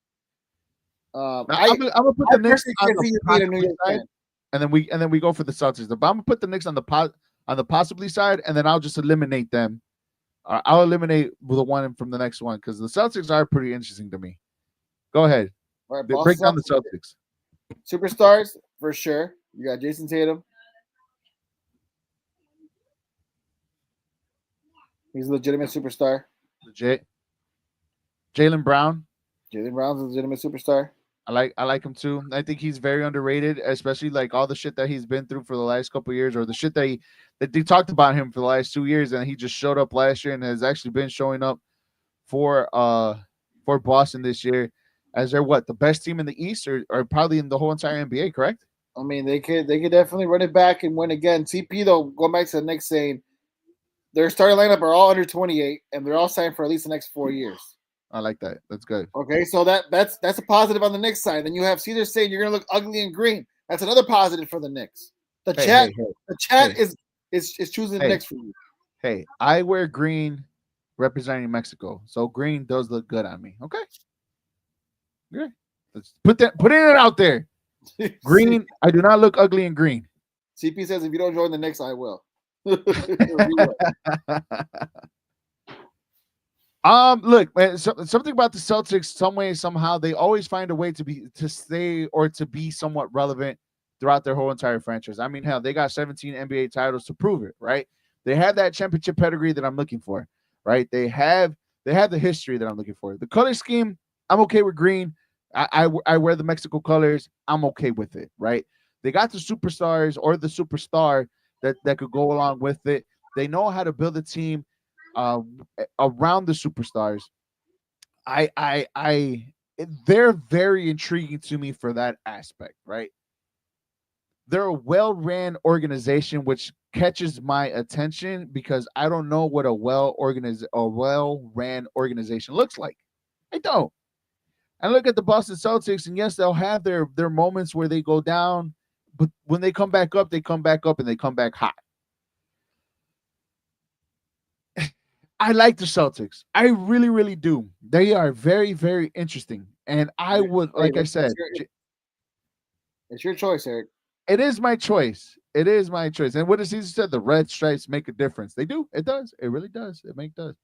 I'm gonna put the Knicks on the possibly side, and then we go for the Celtics. But I'm gonna put the Knicks on the possibly side, and then I'll just eliminate them. I'll eliminate the one from the next one because the Celtics are pretty interesting to me. Go ahead. All right, break down the Celtics. Superstars for sure. You got Jason Tatum. He's a legitimate superstar. Legit. Jaylen Brown. Jaylen Brown's a legitimate superstar. I like him too. I think he's very underrated, especially like all the shit that he's been through for the last couple of years, or the shit that they talked about him for the last 2 years, and he just showed up last year and has actually been showing up for Boston this year as they're the best team in the East or probably in the whole entire NBA, correct? I mean, they could definitely run it back and win again. CP though, going back to the Knicks, saying their starting lineup are all under 28, and they're all signed for at least the next 4 years. I like that. That's good. Okay, so that's a positive on the Knicks side. Then you have Caesar saying you're going to look ugly and green. That's another positive for the Knicks. The chat is choosing the Knicks for you. Hey, I wear green representing Mexico, so green does look good on me. Okay, yeah. Let's put it out there. Green, I do not look ugly in green. CP says if you don't join the Knicks, I will. Look, man, something about the Celtics, some way, somehow, they always find a way to stay or to be somewhat relevant throughout their whole entire franchise. I mean, hell, they got 17 NBA titles to prove it, right? They have that championship pedigree that I'm looking for, right? They have the history that I'm looking for. The color scheme, I'm okay with green. I wear the Mexico colors. I'm okay with it, right? They got the superstars or the superstar that could go along with it. They know how to build a team uh, around the superstars. They're very intriguing to me for that aspect, right? They're a well-ran organization, which catches my attention because I don't know what a well-ran organization looks like. I don't. I look at the Boston Celtics, and yes, they'll have their moments where they go down, but when they come back up, they come back up and they come back hot. I like the Celtics. I really, really do. They are very, very interesting. And I would, Hey, like I said, it's your choice, Eric. it is my choice. It is my choice. And what does Caesar said? The red stripes make a difference. They do. It does. It really does. Does.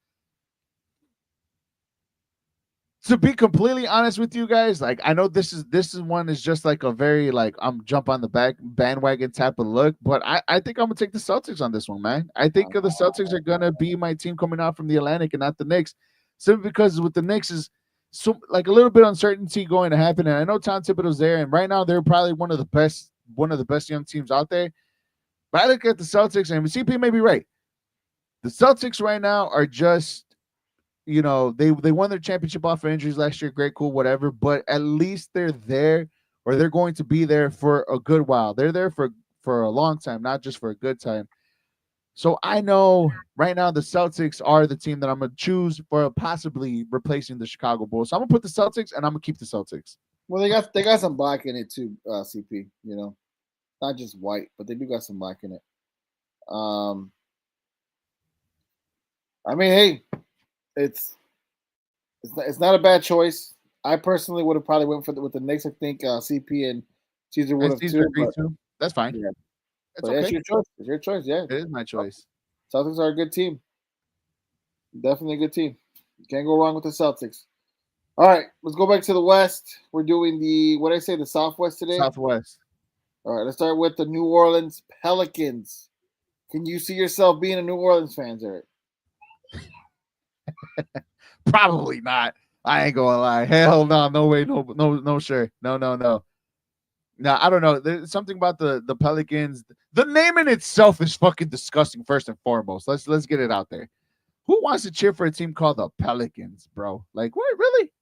To be completely honest with you guys, like I know this is one is just like a very like I'm jump on the back bandwagon type of look, but I think I'm gonna take the Celtics on this one, man. I think the Celtics are gonna be my team coming out from the Atlantic and not the Knicks, simply because with the Knicks is so like a little bit uncertainty going to happen, and I know Tom Thibodeau's there, and right now they're probably one of the best young teams out there. But I look at the Celtics, and CP may be right. The Celtics right now are just they won their championship off of injuries last year. Great, cool, whatever. But at least they're there, or they're going to be there for a good while. They're there for a long time, not just for a good time. So I know right now the Celtics are the team that I'm gonna choose for possibly replacing the Chicago Bulls. So I'm gonna put the Celtics, and I'm gonna keep the Celtics. Well, they got some black in it too, CP. You know, not just white, but they do got some black in it. I mean, hey, it's it's not a bad choice. I personally would have probably went with the Knicks. I think CP and Caesar would And have Caesar too. agreed But too. That's fine. yeah, It's but it's okay. your choice. It's your choice. Yeah, It is my choice. Celtics are a good team. Definitely a good team. Can't go wrong with the Celtics. All right, let's go back to the West. We're doing what did I say, the Southwest today? Southwest. All right, let's start with the New Orleans Pelicans. Can you see yourself being a New Orleans fan, Eric? Probably not. I ain't gonna lie. Hell no, no way, no, sure. No. No, I don't know. There's something about the Pelicans. The name in itself is fucking disgusting, first and foremost. Let's get it out there. Who wants to cheer for a team called the Pelicans, bro? Like, what? Really?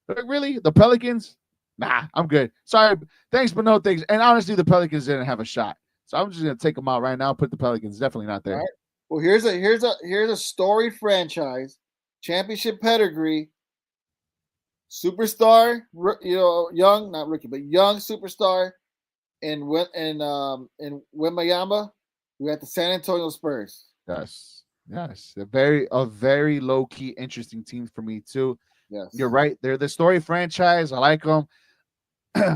Like, really? The Pelicans? Nah, I'm good. Sorry. Thanks, but no thanks. And honestly, the Pelicans didn't have a shot. So I'm just gonna take them out right now. Put the Pelicans definitely not there. All right. Well, here's a storied franchise, championship pedigree, superstar. Young, not rookie, but young superstar in Wembayama. We got the San Antonio Spurs. Yes. A very low key, interesting team for me too. Yes, you're right. They're the story franchise. I like them.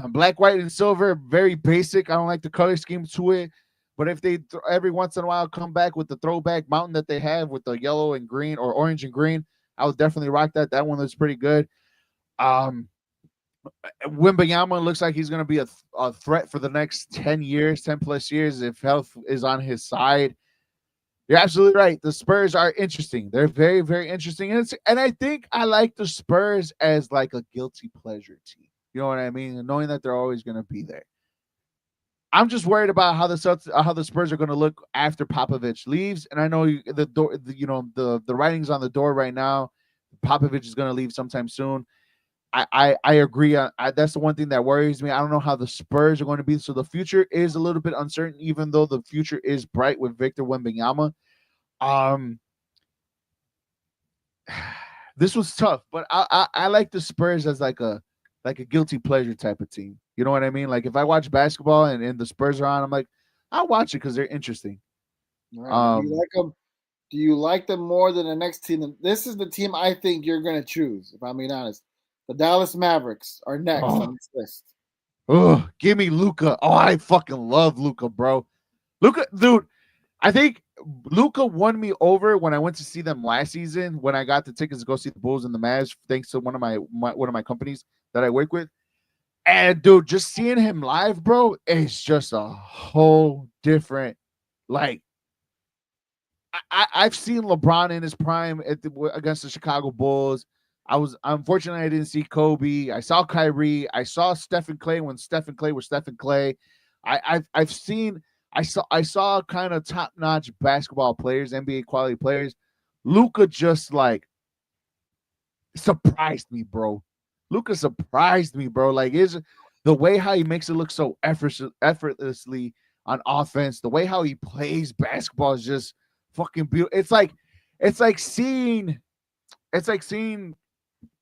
Black, white, and silver. Very basic. I don't like the color scheme to it. But if they every once in a while come back with the throwback mountain that they have with the yellow and green or orange and green, I would definitely rock that. That one looks pretty good. Wimbayama looks like he's going to be a threat for the next 10 years, 10 plus years if health is on his side. You're absolutely right. The Spurs are interesting. They're very, very interesting. And I think I like the Spurs as like a guilty pleasure team. You know what I mean? And knowing that they're always going to be there. I'm just worried about how the Spurs are going to look after Popovich leaves. And I know the writing's on the door right now. Popovich is going to leave sometime soon. I agree. That's the one thing that worries me. I don't know how the Spurs are going to be. So the future is a little bit uncertain, even though the future is bright with Victor Wembanyama. This was tough, but I like the Spurs as like a guilty pleasure type of team. You know what I mean? Like if I watch basketball and the Spurs are on, I'm like, I'll watch it because they're interesting. Right. Do you like them? Do you like them more than the next team? This is the team I think you're going to choose, if I'm being honest. The Dallas Mavericks are next on this list. Oh, give me Luka. Oh, I fucking love Luka, bro. Luka, dude. I think Luka won me over when I went to see them last season when I got the tickets to go see the Bulls and the Mavs, thanks to one of my companies that I work with. And dude, just seeing him live, bro, it's just a whole different like. I've seen LeBron in his prime against the Chicago Bulls. Unfortunately I didn't see Kobe. I saw Kyrie. I saw Stephen Clay when Stephen Clay was Stephen Clay. I've I saw kind of top notch basketball players, NBA quality players. Luca just like surprised me, bro. Luca surprised me, bro. Like is the way how he makes it look so effortlessly on offense, the way how he plays basketball is just fucking beautiful. It's like seeing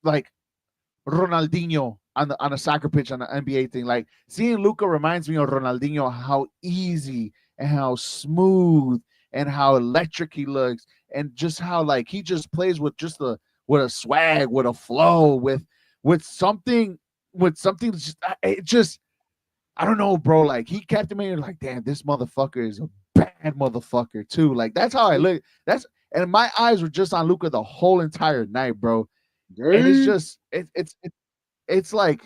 like Ronaldinho on a soccer pitch on the NBA thing. Like seeing Luca reminds me of Ronaldinho, how easy and how smooth and how electric he looks, and just how like he just plays with just a swag, with a flow, with something just it just I don't know, bro. Like he captivated. Like damn, this motherfucker is a bad motherfucker too. Like that's how I look. And my eyes were just on Luca the whole entire night, bro. And it's just it's like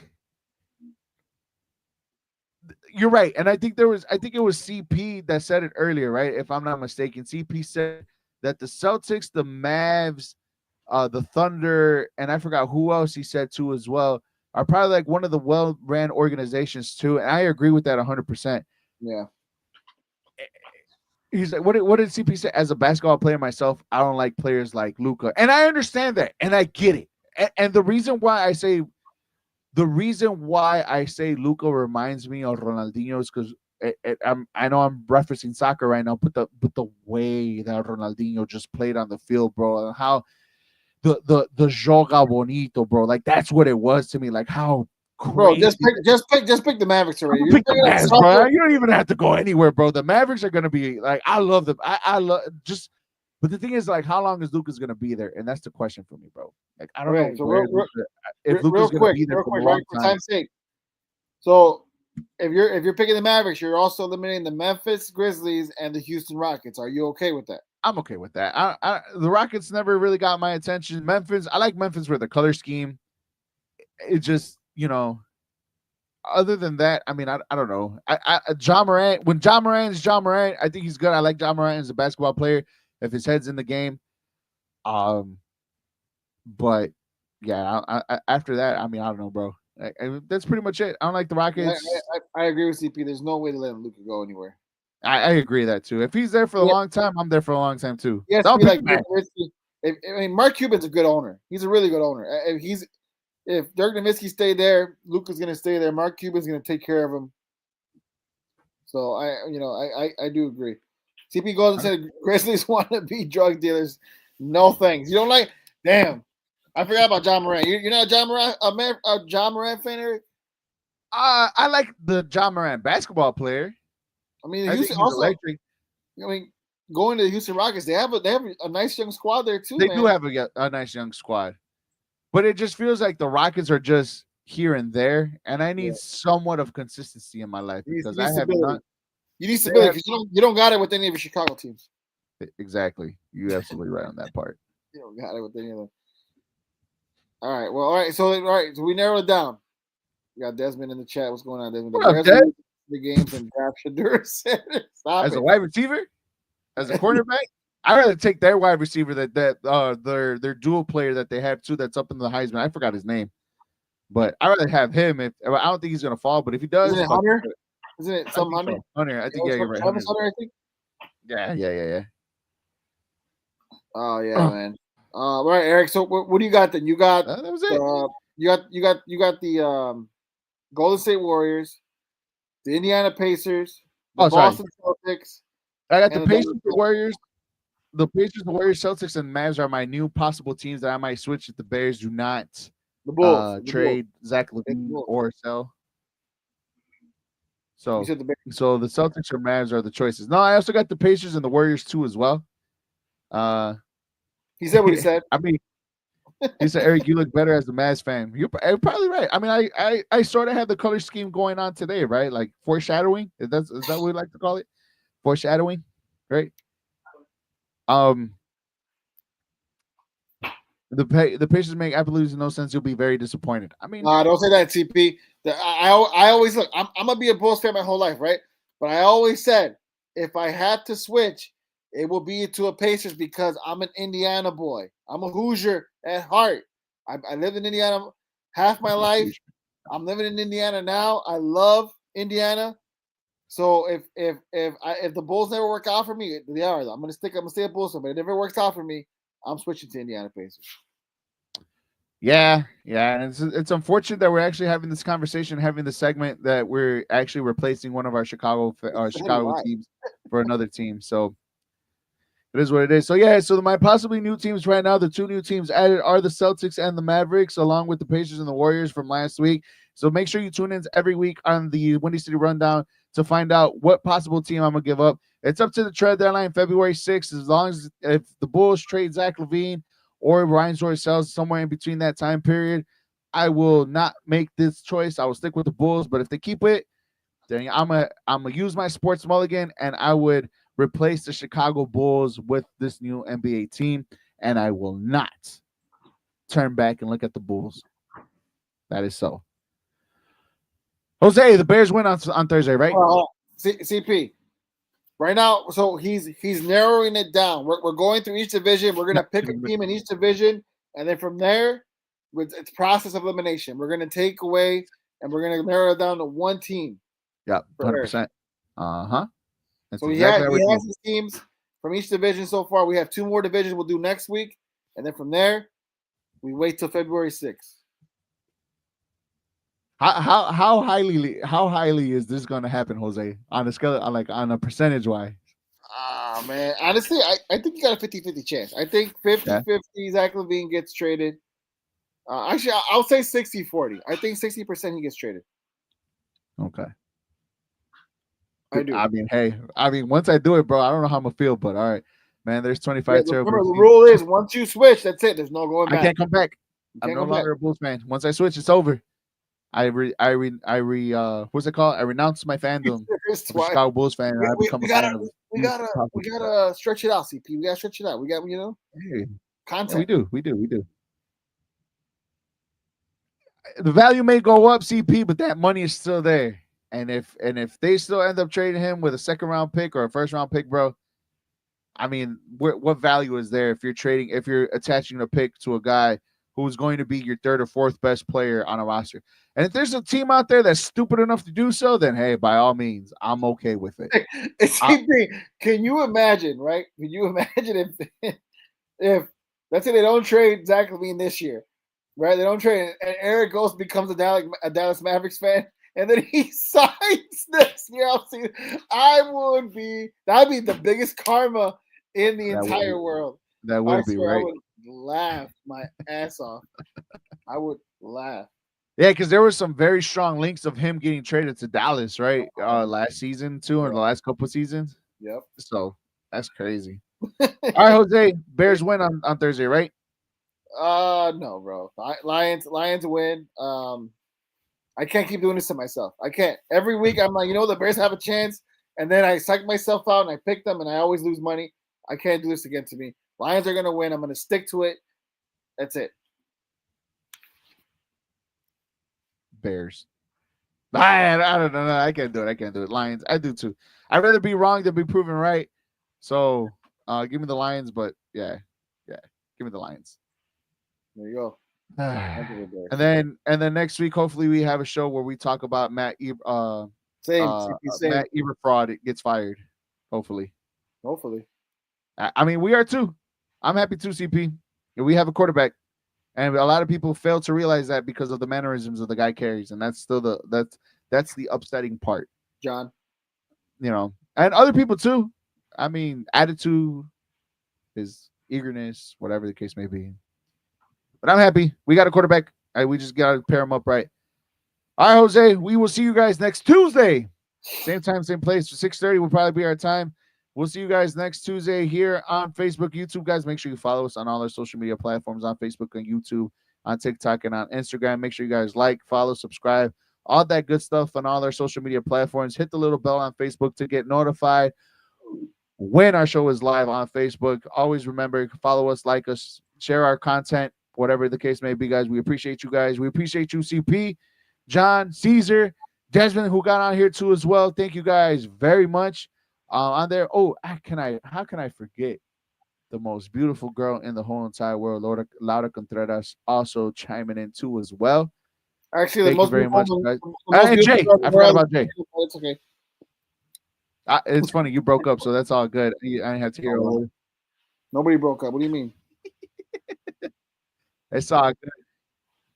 you're right. And I think it was CP that said it earlier, right? If I'm not mistaken, CP said that the Celtics, the Mavs, the Thunder, and I forgot who else he said too as well, are probably like one of the well-ran organizations too. And I agree with that 100%. Yeah. He's like, what did CP say? As a basketball player myself, I don't like players like Luca, and I understand that, and I get it. And the reason why I say Luca reminds me of Ronaldinho is because I know I'm referencing soccer right now, but the way that Ronaldinho just played on the field, bro, and how the joga bonito, bro, like that's what it was to me, like how Bro, crazy. just pick the Mavericks already. Pick the Mavs, bro. You don't even have to go anywhere, bro. The Mavericks are gonna be like, I love them. I love just, but the thing is, like, how long is Lucas gonna be there? And that's the question for me, bro. Like, I don't know So where if Lucas gonna be there for a long for time. time's sake. So if you're picking the Mavericks, you're also eliminating the Memphis Grizzlies and the Houston Rockets. Are you okay with that? I'm okay with that. The Rockets never really got my attention. Memphis, I like Memphis for the color scheme. It just, other than that, I mean, I don't know. John Morant, when John Morant is John Morant, I think he's good. I like John Morant as a basketball player if his head's in the game. But yeah, after that, I mean, I don't know, bro. That's pretty much it. I don't like the Rockets. I agree with CP. There's no way to let Luka go anywhere. I agree that too. If he's there for a long time, I'm there for a long time too. Yes, so like Mark Cuban's a good owner. He's a really good owner. If Dirk Nowitzki stayed there, Luka's gonna stay there. Mark Cuban's gonna take care of him. So I do agree. CP goes and said Grizzlies want to be drug dealers. No thanks. You don't like? Damn. I forgot about John Morant. You're not a John Morant fan, Eric? I like the John Morant basketball player. I mean, Houston also. Electric. I mean, going to the Houston Rockets, they have a nice young squad there too. They do have a nice young squad, but it just feels like the Rockets are just here and there, and I need somewhat of consistency in my life because I have not. You need stability because you don't got it with any of your Chicago teams. Exactly, you're absolutely right on that part. You don't got it with any of them. All right, well, all right. So we narrowed it down. We got Desmond in the chat. What's going on, Desmond? What up, Des? The games and draft Shadur as a wide receiver, as a cornerback. I'd rather take their wide receiver that their dual player that they have too that's up in the Heisman. I forgot his name, but I'd rather have him. I don't think he's gonna fall, but if he does, isn't it Hunter? Isn't it some Hunter? So. Hunter, I think you're right. Hunter, I think. Yeah. Oh yeah, man. All right, Eric. So what do you got then? You got that was it. You got the Golden State Warriors, the Indiana Pacers, the Boston Celtics. I got the Pacers, the Warriors. The Pacers, the Warriors, Celtics, and Mavs are my new possible teams that I might switch if the Bears do not trade Zach LaVine or sell. So the Celtics or Mavs are the choices. No, I also got the Pacers and the Warriors too as well. He said what he said. I mean, he said, Eric, you look better as a Mavs fan. You're probably right. I mean, I sort of had the color scheme going on today, right? Like foreshadowing. Is that what we like to call it? Foreshadowing, right? The Pacers make absolutely no sense. You'll be very disappointed. I mean, don't say that, TP. I always look. I'm gonna be a Bulls fan my whole life, right? But I always said if I had to switch, it will be to a Pacers because I'm an Indiana boy. I'm a Hoosier at heart. I lived in Indiana half my life. I'm living in Indiana now. I love Indiana. So if the Bulls never work out for me, they are. I'm gonna stay at Bulls, but if it never works out for me, I'm switching to Indiana Pacers. Yeah, and it's unfortunate that we're actually having this conversation, having the segment that we're actually replacing one of our Chicago Why? teams for another team. So it is what it is. So yeah, so my possibly new teams right now, the two new teams added are the Celtics and the Mavericks, along with the Pacers and the Warriors from last week. So make sure you tune in every week on the Windy City Rundown to find out what possible team I'm gonna give up. It's up to the trade deadline, February 6th. As long as if the Bulls trade Zach LaVine or Ryan sells somewhere in between that time period, I will not make this choice. I will stick with the Bulls. But if they keep it, then I'm gonna use my sports mulligan and I would replace the Chicago Bulls with this new NBA team, and I will not turn back and look at the Bulls. That is so. Jose, the Bears win on Thursday, right? CP. Right now, so he's narrowing it down. We're going through each division. We're gonna pick a team in each division, and then from there, with it's process of elimination. We're gonna take away and we're gonna narrow it down to one team. Yep, 100%. That's So exactly he has his teams from each division so far. We have two more divisions we'll do next week, and then from there, we wait till February 6th. How highly is this going to happen, Jose? On a scale, on a percentage wise? Ah, man. Honestly, I think you got a 50-50 chance. I think 50-50 Zach LaVine gets traded. Actually, I'll say 60-40. I think 60% he gets traded. Okay. I do. I mean, once I do it, bro, I don't know how I'm going to feel, but all right. Man, there's 25 terrible. Remember, the rule is once you switch, that's it. There's no going back. I can't come back. I'm no longer a Bulls fan. Once I switch, it's over. What's it called? I renounce my fandom. I'm a Chicago Bulls fan. And I become a fan of. We gotta stretch it out, CP. We gotta stretch it out. We got content. Yeah, we do. The value may go up, CP, but that money is still there. And if they still end up trading him with a second round pick or a first round pick, bro, I mean, what value is there if you're attaching a pick to a guy who's going to be your third or fourth best player on a roster? And if there's a team out there that's stupid enough to do so, then hey, by all means, I'm okay with it. Can you imagine, right? Can you imagine if let's say they don't trade Zach LaVine this year, right? They don't trade, and Eric Ghost becomes a Dallas Mavericks fan, and then he signs next year. That'd be the biggest karma in the entire world. That would be right. I would laugh my ass off. I would laugh. Yeah, because there were some very strong links of him getting traded to Dallas, right? Last season too, or the last couple of seasons. Yep. So that's crazy. All right, Jose, Bears win on Thursday, right? No, bro. Lions win. I can't keep doing this to myself. I can't. Every week I'm like, the Bears have a chance, and then I psych myself out and I pick them and I always lose money. I can't do this again to me. Lions are gonna win. I'm gonna stick to it. That's it. Bears. I don't know. I can't do it. Lions. I do too. I'd rather be wrong than be proven right. So give me the Lions, but yeah. Give me the Lions. There you go. And then next week, hopefully, we have a show where we talk about Matt Eberflus gets fired. Hopefully. I mean, we are too. I'm happy too, CP. We have a quarterback, and a lot of people fail to realize that because of the mannerisms of the guy carries, and that's still that's the upsetting part. John, and other people too. I mean, attitude, his eagerness, whatever the case may be. But I'm happy. We got a quarterback. We just got to pair him up right. All right, Jose, we will see you guys next Tuesday. Same time, same place. 6:30 will probably be our time. We'll see you guys next Tuesday here on Facebook, YouTube. Guys, make sure you follow us on all our social media platforms on Facebook and YouTube, on TikTok, and on Instagram. Make sure you guys like, follow, subscribe, all that good stuff on all our social media platforms. Hit the little bell on Facebook to get notified when our show is live on Facebook. Always remember, follow us, like us, share our content. Whatever the case may be, guys, we appreciate you guys. We appreciate you, CP, John, Caesar, Desmond, who got on here too as well. Thank you guys very much. On there. Oh, how can I forget the most beautiful girl in the whole entire world, Laura Contreras, also chiming in too as well. Actually, thank you very much, guys. And Jay, I forgot about Jay. It's okay. It's funny you broke up, so that's all good. I had to hear all. Nobody broke up. What do you mean? It's all good.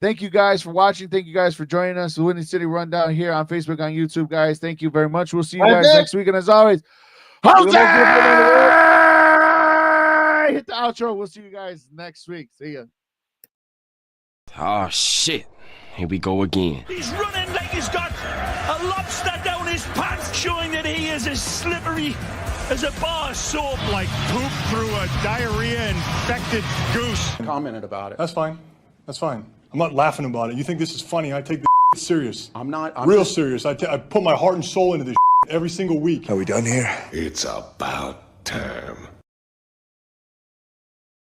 Thank you guys for watching. Thank you guys for joining us. The Windy City Rundown here on Facebook, on YouTube, guys. Thank you very much. We'll see you guys next week. And as always, Jose! Hit the outro. We'll see you guys next week. See ya. Oh, shit. Here we go again. He's running like he's got a lobster down his pants, showing that he is as slippery as a bar of soap. Like poop through a diarrhea-infected goose. Commented about it. That's fine. That's fine. I'm not laughing about it. You think this is funny? I take this serious. I'm not. Real serious. I put my heart and soul into this every single week. Are we done here? It's about time.